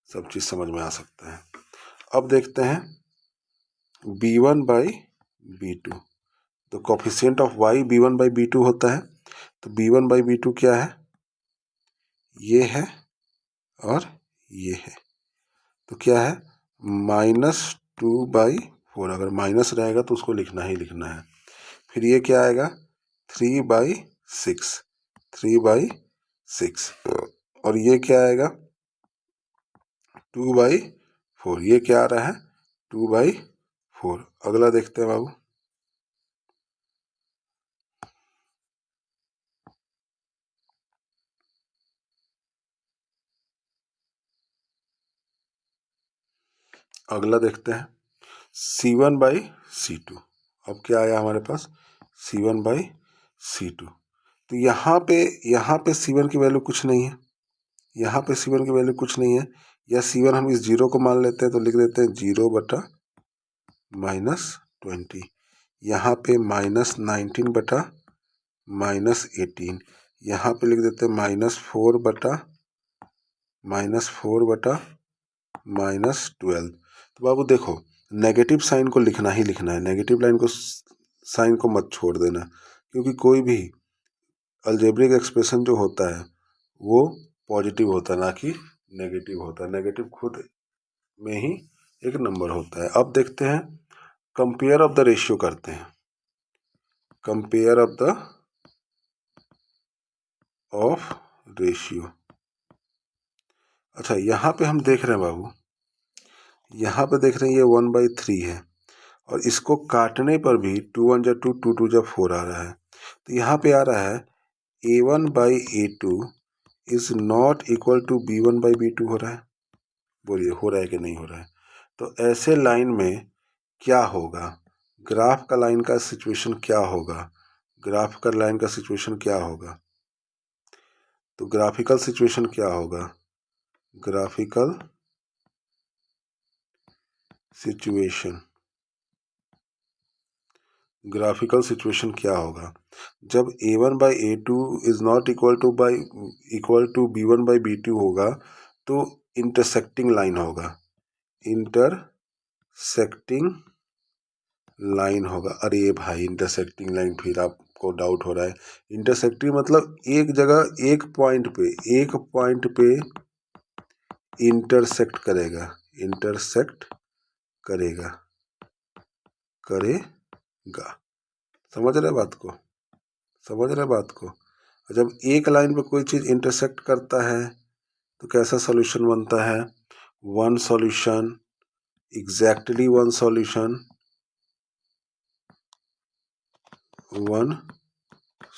सब चीज़ समझ में आ सकता है। अब देखते हैं b1/b2। तो कोफिशिएंट ऑफ y b1/b2 होता है, तो b1/b2 क्या है, ये है और ये है, तो क्या है -2/4। अगर माइनस रहेगा तो उसको लिखना ही लिखना है। फिर ये क्या आएगा 3/6, 3/6, और ये क्या आएगा 2/4। ये क्या आ रहा है 2/4। अगला देखते हैं बाबू। अगला देखते हैं C1/C2। अब क्या आया हमारे पास C1/C2। तो यहाँ पे C1 की वैल्यू कुछ नहीं है, यहाँ पे C1 की वैल्यू कुछ नहीं है, या C1 हम इस जीरो को मान लेते हैं, तो लिख देते हैं 0/-20। यहाँ पे -19/-18। यहाँ पे लिख देते हैं -4/-12। तो बाबू देखो, नेगेटिव साइन को लिखना ही लिखना है, नेगेटिव लाइन को साइन को मत छोड़ देना, क्योंकि कोई भी अलजेब्रिक एक्सप्रेशन जो होता है वो पॉजिटिव होता है, ना कि नेगेटिव होता है। नेगेटिव खुद में ही एक नंबर होता है। अब देखते हैं कंपेयर ऑफ द रेशियो करते हैं, कंपेयर ऑफ रेशियो। अच्छा, यहाँ पे हम देख रहे हैं बाबू, यहाँ पे देख रहे हैं ये 1/3 है, और इसको काटने पर भी 2 1 2 2 2 4 आ रहा है। तो यहाँ पे आ रहा है A1/A2 is not equal to B1/B2 हो रहा है। बोलिए हो रहा है कि नहीं हो रहा है। तो ऐसे लाइन में क्या होगा, ग्राफ का लाइन का सिचुएशन क्या होगा, ग्राफ का लाइन का सिचुएशन क्या होगा। तो ग्राफिकल सिचुएशन क्या होगा, ग्राफिकल सिचुएशन, ग्राफिकल सिचुएशन क्या होगा, जब A1/A2 is not equal to B1/B2 होगा, तो इंटरसेक्टिंग लाइन होगा, इंटरसेक्टिंग लाइन होगा। अरे भाई, इंटरसेक्टिंग लाइन, फिर आपको डाउट हो रहा है। इंटरसेक्टिंग मतलब एक जगह एक पॉइंट पे इंटरसेक्ट करेगा, इंटरसेक्ट करेगा, करेगा। समझ रहे बात को, समझ रहे बात को। जब एक लाइन पे कोई चीज़ इंटरसेक्ट करता है तो कैसा सॉल्यूशन बनता है, one solution, exactly one solution, one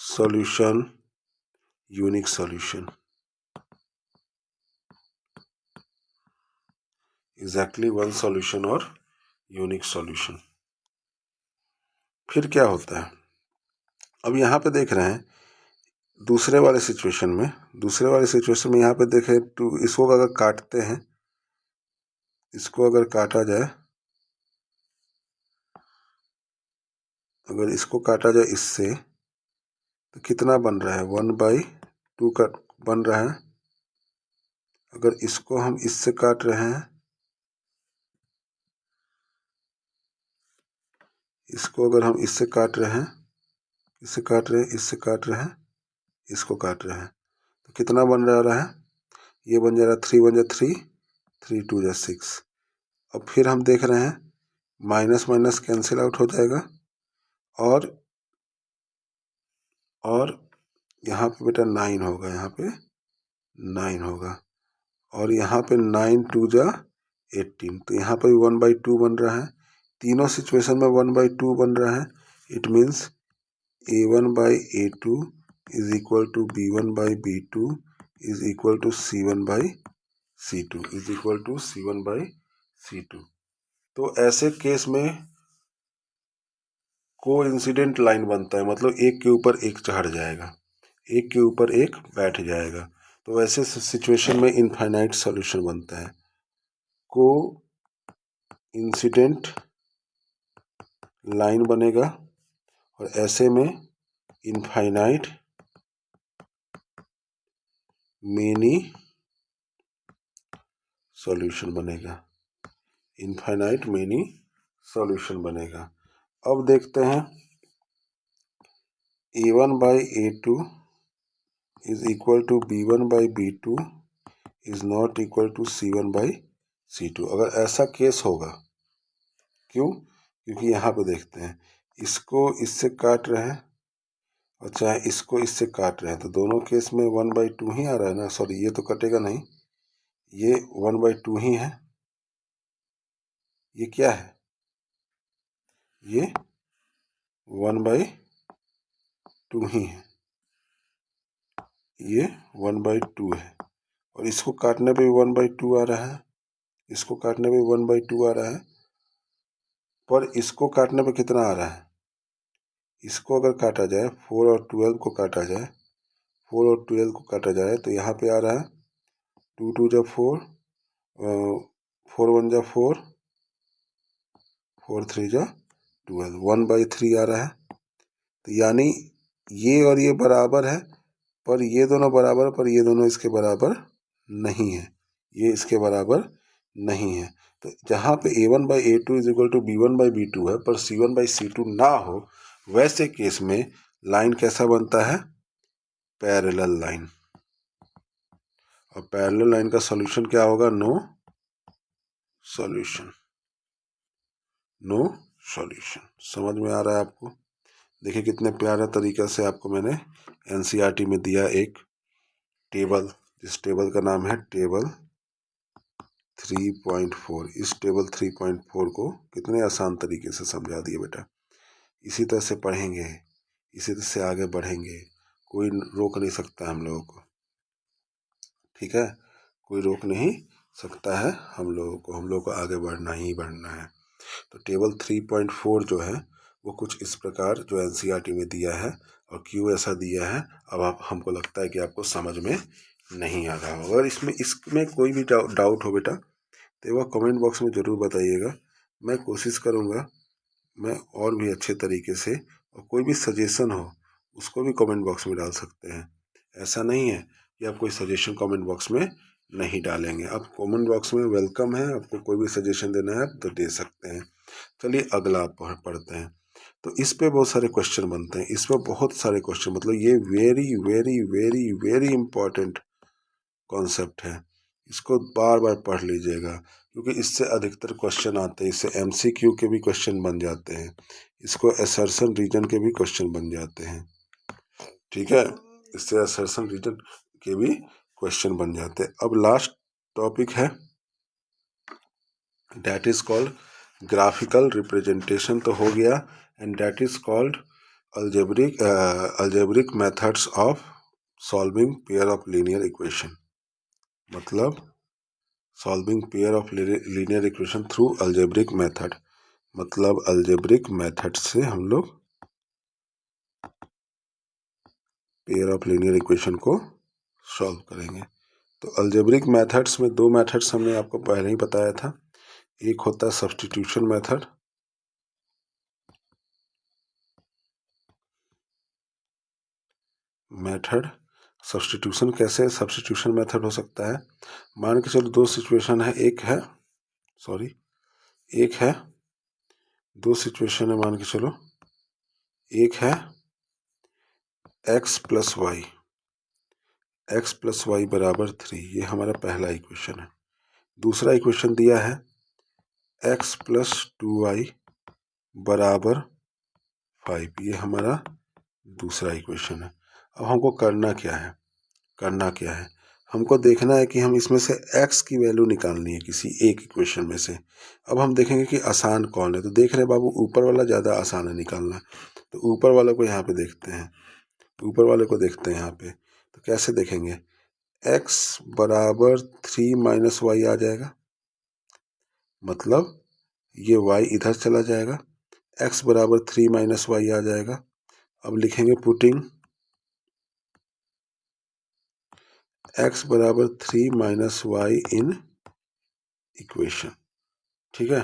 solution, unique solution, exactly one solution और यूनिक सॉल्यूशन। फिर क्या होता है, अब यहाँ पे देख रहे हैं दूसरे वाले सिचुएशन में यहाँ पे देखें तो इसको अगर काटते हैं, इसको अगर काटा जाए, अगर इसको काटा जाए इससे, तो कितना बन रहा है 1/2 का बन रहा है। अगर इसको हम इससे काट रहे हैं, इसको अगर हम इससे काट रहे हैं, इससे काट रहे हैं, इससे काट रहे हैं, इसको काट रहे हैं, तो कितना बन रहा है, ये बन जा रहा है 3 1 3 3 2 6। अब फिर हम देख रहे हैं माइनस माइनस कैंसिल आउट हो जाएगा, और यहाँ पे बेटा 9 होगा, यहाँ पे 9 होगा, और यहाँ पे 9 2 18। तो यहाँ पे 1/2 बन रहा है, तीनों सिचुएशन में 1/2 बन रहा है। It means A1/A2 is equal to B1/B2 is equal to C1/C2 is equal to C1/C2। तो ऐसे केस में कोइंसिडेंट लाइन बनता है, मतलब एक के ऊपर एक चढ़ जाएगा, एक के ऊपर एक बैठ जाएगा। तो वैसे सिचुएशन में इनफाइनाइट सॉल्यूशन बनता है। को इंसिडेंट लाइन बनेगा, और ऐसे में इनफाइनाइट मेनी सॉल्यूशन बनेगा, इनफाइनाइट मेनी सॉल्यूशन बनेगा। अब देखते हैं A1/A2 is equal to B1/B2 is not equal to C1/C2। अगर ऐसा केस होगा, क्यों? क्योंकि यहाँ पे देखते हैं इसको इससे काट रहे हैं और चाहे इसको इससे काट रहे हैं, तो दोनों केस में 1/2 ही आ रहा है ना। सॉरी, ये तो कटेगा नहीं, ये 1/2 ही है। ये क्या है? ये 1/2 ही है, ये 1/2 है। और इसको काटने पे 1/2 आ रहा है, इसको काटने पे 1/2 आ रहा है, पर इसको काटने पे कितना आ रहा है? इसको अगर काटा जाए, 4 और 12 को काटा जाए, 4 और 12 को काटा जाए तो यहाँ पे आ रहा है 2 2 जा 4, 4 1 जा 4, 4 3 जा 12, 1/3 आ रहा है। तो यानी ये और ये बराबर है, पर ये दोनों बराबर, पर ये दोनों इसके बराबर नहीं है, ये इसके बराबर नहीं है। तो जहाँ पे A1/A2 is equal to B1/B2 है, पर C1/C2 ना हो, वैसे केस में लाइन कैसा बनता है? Parallel line. और पैरेलल लाइन का सॉल्यूशन क्या होगा? No solution, no solution. समझ में आ रहा है आपको? देखिए कितने प्यारे तरीके से आपको मैंने एनसीईआरटी में दिया एक टेबल, जिस टेबल का नाम है टेबल 3.4। इस टेबल 3.4 को कितने आसान तरीके से समझा दिए बेटा। इसी तरह से पढ़ेंगे, इसी तरह से आगे बढ़ेंगे, कोई रोक नहीं सकता हम लोगों को, ठीक है? कोई रोक नहीं सकता है हम लोगों को, हम लोगों को आगे बढ़ना ही बढ़ना है। तो टेबल 3.4 जो है वो कुछ इस प्रकार जो एनसीईआरटी में दिया है, और क्यों ऐसा दिया है अब आप, हमको लगता है कि आपको समझ में नहीं आ रहा होगा। अगर इसमें कोई भी डाउट हो बेटा, तो वह कमेंट बॉक्स में ज़रूर बताइएगा। मैं कोशिश करूँगा मैं और भी अच्छे तरीके से, और कोई भी सजेशन हो उसको भी कमेंट बॉक्स में डाल सकते हैं। ऐसा नहीं है कि आप कोई सजेशन कमेंट बॉक्स में नहीं डालेंगे, आप कमेंट बॉक्स में वेलकम है, आपको कोई भी सजेशन देना है तो दे सकते हैं। चलिए अगला आप पढ़ते हैं। तो इस पे बहुत सारे क्वेश्चन बनते हैं, इस पर बहुत सारे क्वेश्चन, मतलब ये very very very very important concept है। इसको बार बार पढ़ लीजिएगा, क्योंकि इससे अधिकतर क्वेश्चन आते हैं। इससे एमसीक्यू के भी क्वेश्चन बन जाते हैं, इसको असर्शन रीजन के भी क्वेश्चन बन जाते हैं, ठीक है? इससे असर्शन रीजन के भी क्वेश्चन बन जाते हैं। अब लास्ट टॉपिक है, that is called graphical representation तो हो गया, and that is called algebraic methods of solving pair of linear equation. मतलब solving pair of linear equation through algebraic method, मतलब अलजेब्रिक मेथड से हम लोग पेयर ऑफ लीनियर इक्वेशन को solve करेंगे। तो अलजेब्रिक मेथड्स में दो मेथड्स हमने आपको पहले ही बताया था। एक होता है सब्स्टिट्यूशन मेथड, सब्स्टिट्यूशन कैसे सब्स्टिट्यूशन मेथड हो सकता है? मान के चलो दो सिचुएशन है, एक है दो सिचुएशन है, मान के चलो एक है x प्लस वाई बराबर 3, ये हमारा पहला इक्वेशन है। दूसरा इक्वेशन दिया है x प्लस 2y बराबर 5, ये हमारा दूसरा इक्वेशन है। अब हमको करना क्या है? हमको देखना है कि हम इसमें से x की वैल्यू निकालनी है किसी एक इक्वेशन में से। अब हम देखेंगे कि आसान कौन है, तो देख रहे हैं बाबू ऊपर वाला ज़्यादा आसान है निकालना, तो ऊपर वाले को यहाँ पे देखते हैं, यहाँ पे। तो कैसे देखेंगे? x बराबर 3 माइनस वाई आ जाएगा, मतलब ये y इधर चला जाएगा, x बराबर 3 माइनस वाई आ जाएगा। अब लिखेंगे पुटिंग x बराबर 3 माइनस वाई इन इक्वेशन, ठीक है?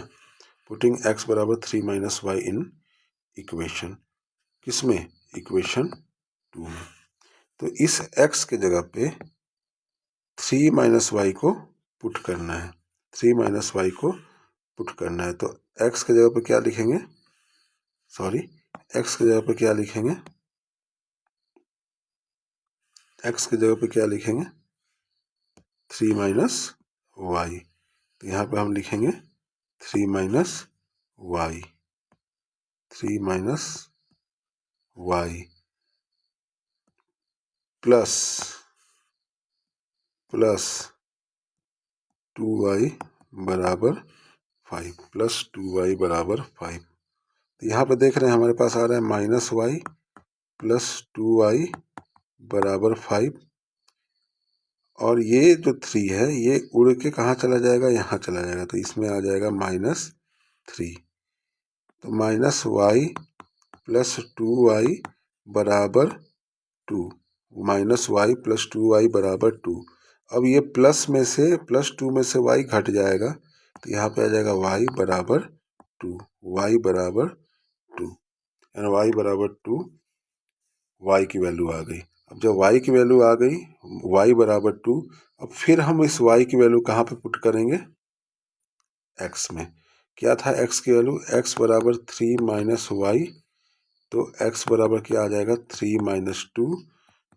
पुटिंग x बराबर 3 माइनस वाई इन इक्वेशन, किसमें? इक्वेशन 2 में। तो इस x के जगह पे 3 माइनस वाई को पुट करना है, 3 माइनस वाई को पुट करना है। तो x की जगह पे क्या लिखेंगे, सॉरी x की जगह पे क्या लिखेंगे, x की जगह पे क्या लिखेंगे 3 माइनस वाई। तो यहाँ पे हम लिखेंगे 3 minus y, 3 minus y plus 2y बराबर 5, प्लस 2y बराबर 5। तो यहाँ पे देख रहे हैं हमारे पास आ रहा है माइनस वाई प्लस 2y बराबर 5, और ये जो 3 है ये उड़ के कहाँ चला जाएगा, यहाँ चला जाएगा, तो इसमें आ जाएगा -3। तो माइनस वाई प्लस 2y बराबर 2, माइनस वाई प्लस 2y बराबर 2। अब ये प्लस में से प्लस 2 में से y घट जाएगा, तो यहाँ पे आ जाएगा y बराबर 2, y बराबर 2, यानी y बराबर 2, y की वैल्यू आ गई। अब जब y की वैल्यू आ गई y बराबर 2, अब फिर हम इस y की वैल्यू कहाँ पे पुट करेंगे, x में। क्या था x की वैल्यू, x बराबर 3 माइनस वाई, तो x बराबर क्या आ जाएगा 3 माइनस 2,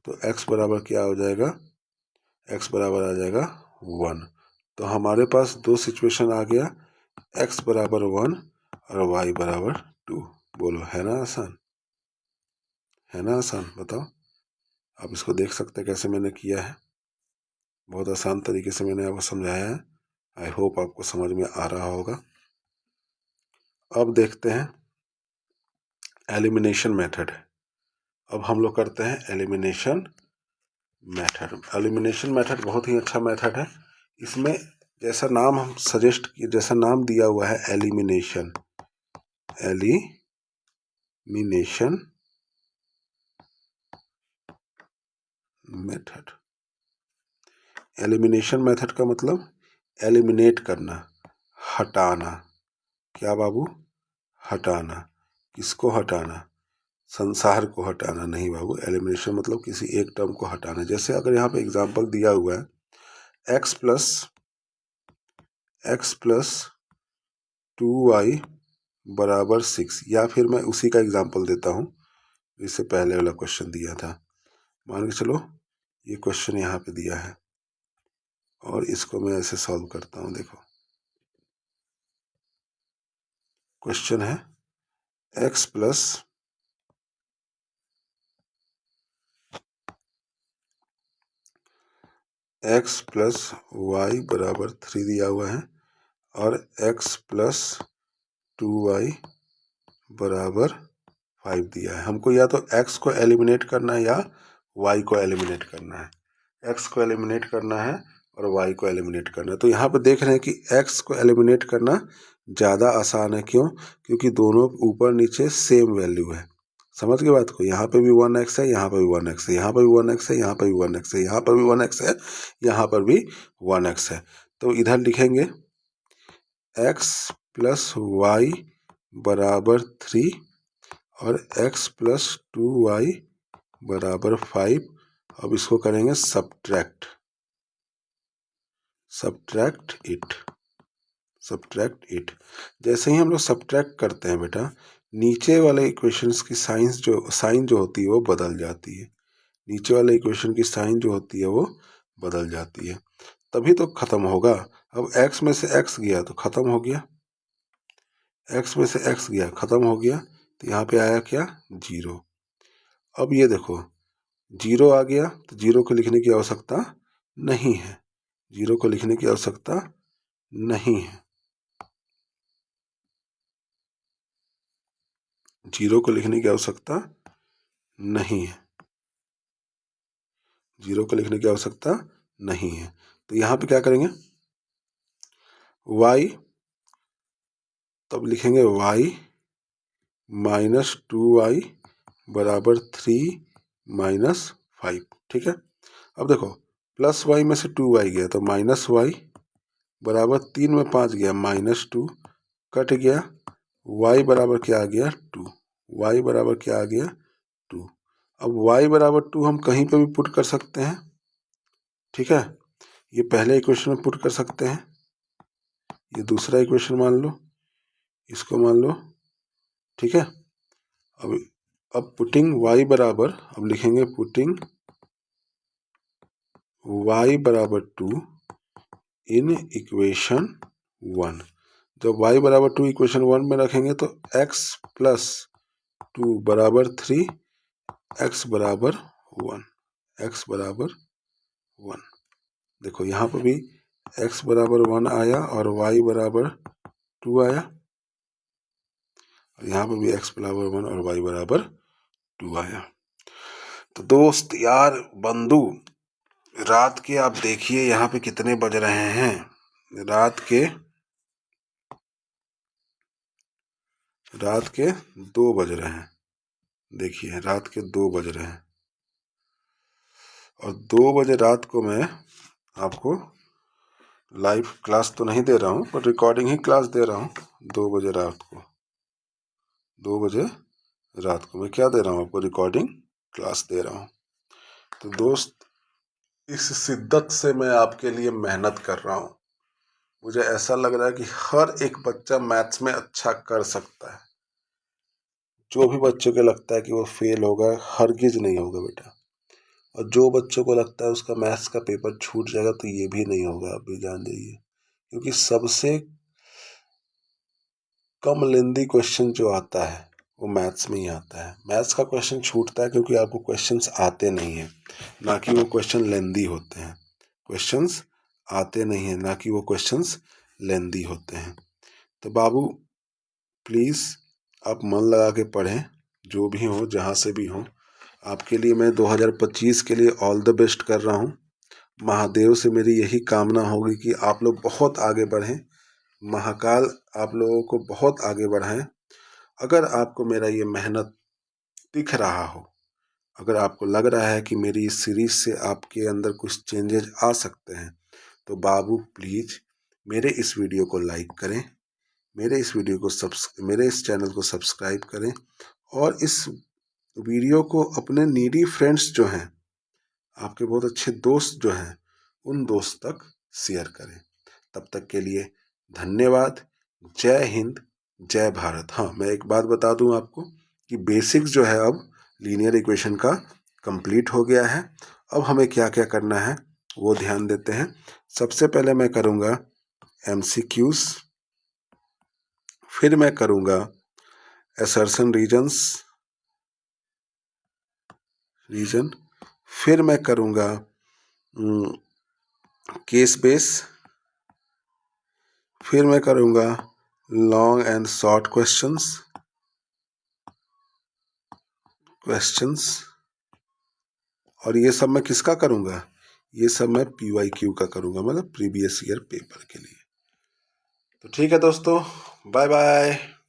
तो x बराबर क्या हो जाएगा, x बराबर आ जाएगा 1। तो हमारे पास दो सिचुएशन आ गया, x बराबर 1 और y बराबर 2। बोलो है ना आसान, है ना आसान, बताओ। आप इसको देख सकते हैं कैसे मैंने किया है, बहुत आसान तरीके से मैंने आपको समझाया है। आई होप आपको समझ में आ रहा होगा। अब देखते हैं एलिमिनेशन मेथड। अब हम लोग करते हैं एलिमिनेशन मेथड। एलिमिनेशन मेथड बहुत ही अच्छा मेथड है। इसमें जैसा नाम हम सजेस्ट, जैसा नाम दिया हुआ है elimination, elimination method. Elimination method का मतलब एलिमिनेट करना, हटाना। क्या बाबू, हटाना। किसको हटाना, संसार को हटाना नहीं बाबू। एलिमिनेशन मतलब किसी एक टर्म को हटाना। जैसे अगर यहाँ पे एग्जांपल दिया हुआ है x प्लस 2y बराबर 6, या फिर मैं उसी का एग्जांपल देता हूँ, इससे पहले वाला क्वेश्चन दिया था। मान के चलो ये क्वेश्चन यहाँ पे दिया है और इसको मैं ऐसे सॉल्व करता हूँ। देखो क्वेश्चन है x प्लस वाई बराबर 3 दिया हुआ है और x प्लस 2y बराबर 5 दिया है। हमको या तो x को एलिमिनेट करना है या y को एलिमिनेट करना है। x को एलिमिनेट करना है और y को एलिमिनेट करना है। तो यहाँ पे देख रहे हैं कि x को एलिमिनेट करना ज़्यादा आसान है। क्यों, क्योंकि दोनों ऊपर नीचे सेम वैल्यू है। समझ गए बात को। यहाँ पे भी 1x है, यहाँ पे भी 1x है, यहाँ पे भी 1x है, यहाँ पे भी 1x है, यहाँ पर भी 1x है, यहाँ पर भी 1x है। तो इधर लिखेंगे x प्लस वाई बराबर 3 और x प्लस 2y बराबर 5। अब इसको करेंगे सब्ट्रैक्ट इट। जैसे ही हम लोग सब्ट्रैक्ट करते हैं बेटा, नीचे वाले इक्वेशंस की साइन जो होती है वो बदल जाती है। नीचे वाले इक्वेशन की साइन जो होती है वो बदल जाती है, तभी तो खत्म होगा। अब x में से x गया तो खत्म हो गया, x में से x गया खत्म हो गया, तो यहाँ पे आया क्या, 0। अब ये देखो 0 आ गया, तो 0 को लिखने की आवश्यकता नहीं है, 0 को लिखने की आवश्यकता नहीं है, 0 को लिखने की आवश्यकता नहीं है, 0 को लिखने की आवश्यकता नहीं है। तो यहाँ पे क्या करेंगे, y, तब लिखेंगे y माइनस 2y बराबर 3 माइनस 5। ठीक है। अब देखो प्लस y में से 2y गया तो माइनस y बराबर 3 में 5 गया -2, कट गया, y बराबर क्या आ गया 2, y बराबर क्या आ गया 2। अब y बराबर 2 हम कहीं पे भी पुट कर सकते हैं। ठीक है, ये पहले इक्वेशन में पुट कर सकते हैं, ये दूसरा इक्वेशन मान लो, इसको मान लो, ठीक है। अब पुटिंग y बराबर, अब लिखेंगे पुटिंग y बराबर 2 इन इक्वेशन 1। जब y बराबर 2 इक्वेशन 1 में रखेंगे तो x प्लस 2 बराबर 3, x बराबर 1, x बराबर 1। देखो यहाँ पर भी x बराबर 1 आया और y बराबर 2 आया, और यहाँ पर भी x बराबर 1 और y बराबर 2 आया। तो दोस्त यार बंधु, रात के आप देखिए यहाँ पे कितने बज रहे हैं। रात के 2 बज रहे हैं। देखिए रात के 2 बज रहे हैं, और 2 बजे रात को मैं आपको लाइव क्लास तो नहीं दे रहा हूँ, पर रिकॉर्डिंग ही क्लास दे रहा हूँ। 2 बजे रात को, 2 बजे रात को मैं क्या दे रहा हूँ आपको, रिकॉर्डिंग क्लास दे रहा हूँ। तो दोस्त इस शिद्दत से मैं आपके लिए मेहनत कर रहा हूँ। मुझे ऐसा लग रहा है कि हर एक बच्चा मैथ्स में अच्छा कर सकता है। जो भी बच्चों को लगता है कि वो फेल होगा, हरगिज नहीं होगा बेटा। और जो बच्चों को लगता है उसका मैथ्स का पेपर छूट जाएगा, तो ये भी नहीं होगा, आप भी जान जाइए। क्योंकि सबसे कम लेंदी क्वेश्चन जो आता है वो मैथ्स में ही आता है। मैथ्स का क्वेश्चन छूटता है क्योंकि आपको क्वेश्चंस आते नहीं हैं, ना कि वो क्वेश्चन लेंदी होते हैं। क्वेश्चंस आते नहीं हैं, ना कि वो क्वेश्चंस लेंदी होते हैं। तो बाबू प्लीज़ आप मन लगा के पढ़ें, जो भी हो जहाँ से भी हो। आपके लिए मैं 2025 के लिए ऑल द बेस्ट कर रहा हूँ। महादेव से मेरी यही कामना होगी कि आप लोग बहुत आगे बढ़ें, महाकाल आप लोगों को बहुत आगे बढ़ाएं। अगर आपको मेरा ये मेहनत दिख रहा हो, अगर आपको लग रहा है कि मेरी इस सीरीज से आपके अंदर कुछ चेंजेस आ सकते हैं, तो बाबू प्लीज़ मेरे इस वीडियो को लाइक करें, मेरे इस चैनल को सब्सक्राइब करें, और इस वीडियो को अपने नीडी फ्रेंड्स जो हैं, आपके बहुत अच्छे दोस्त जो हैं, उन दोस्त तक शेयर करें। तब तक के लिए धन्यवाद। जय हिंद, जय भारत। हाँ, मैं एक बात बता दूं आपको कि बेसिक्स जो है अब लीनियर इक्वेशन का कंप्लीट हो गया है। अब हमें क्या क्या करना है वो ध्यान देते हैं। सबसे पहले मैं करूँगा MCQs, फिर मैं करूँगा असर्शन रीजन, फिर मैं करूँगा केस बेस, फिर मैं करूँगा लॉन्ग एंड शॉर्ट क्वेश्चंस, और ये सब मैं किसका करूँगा, ये सब मैं PYQ का करूँगा, मतलब प्रीवियस ईयर पेपर के लिए। तो ठीक है दोस्तों, बाय बाय।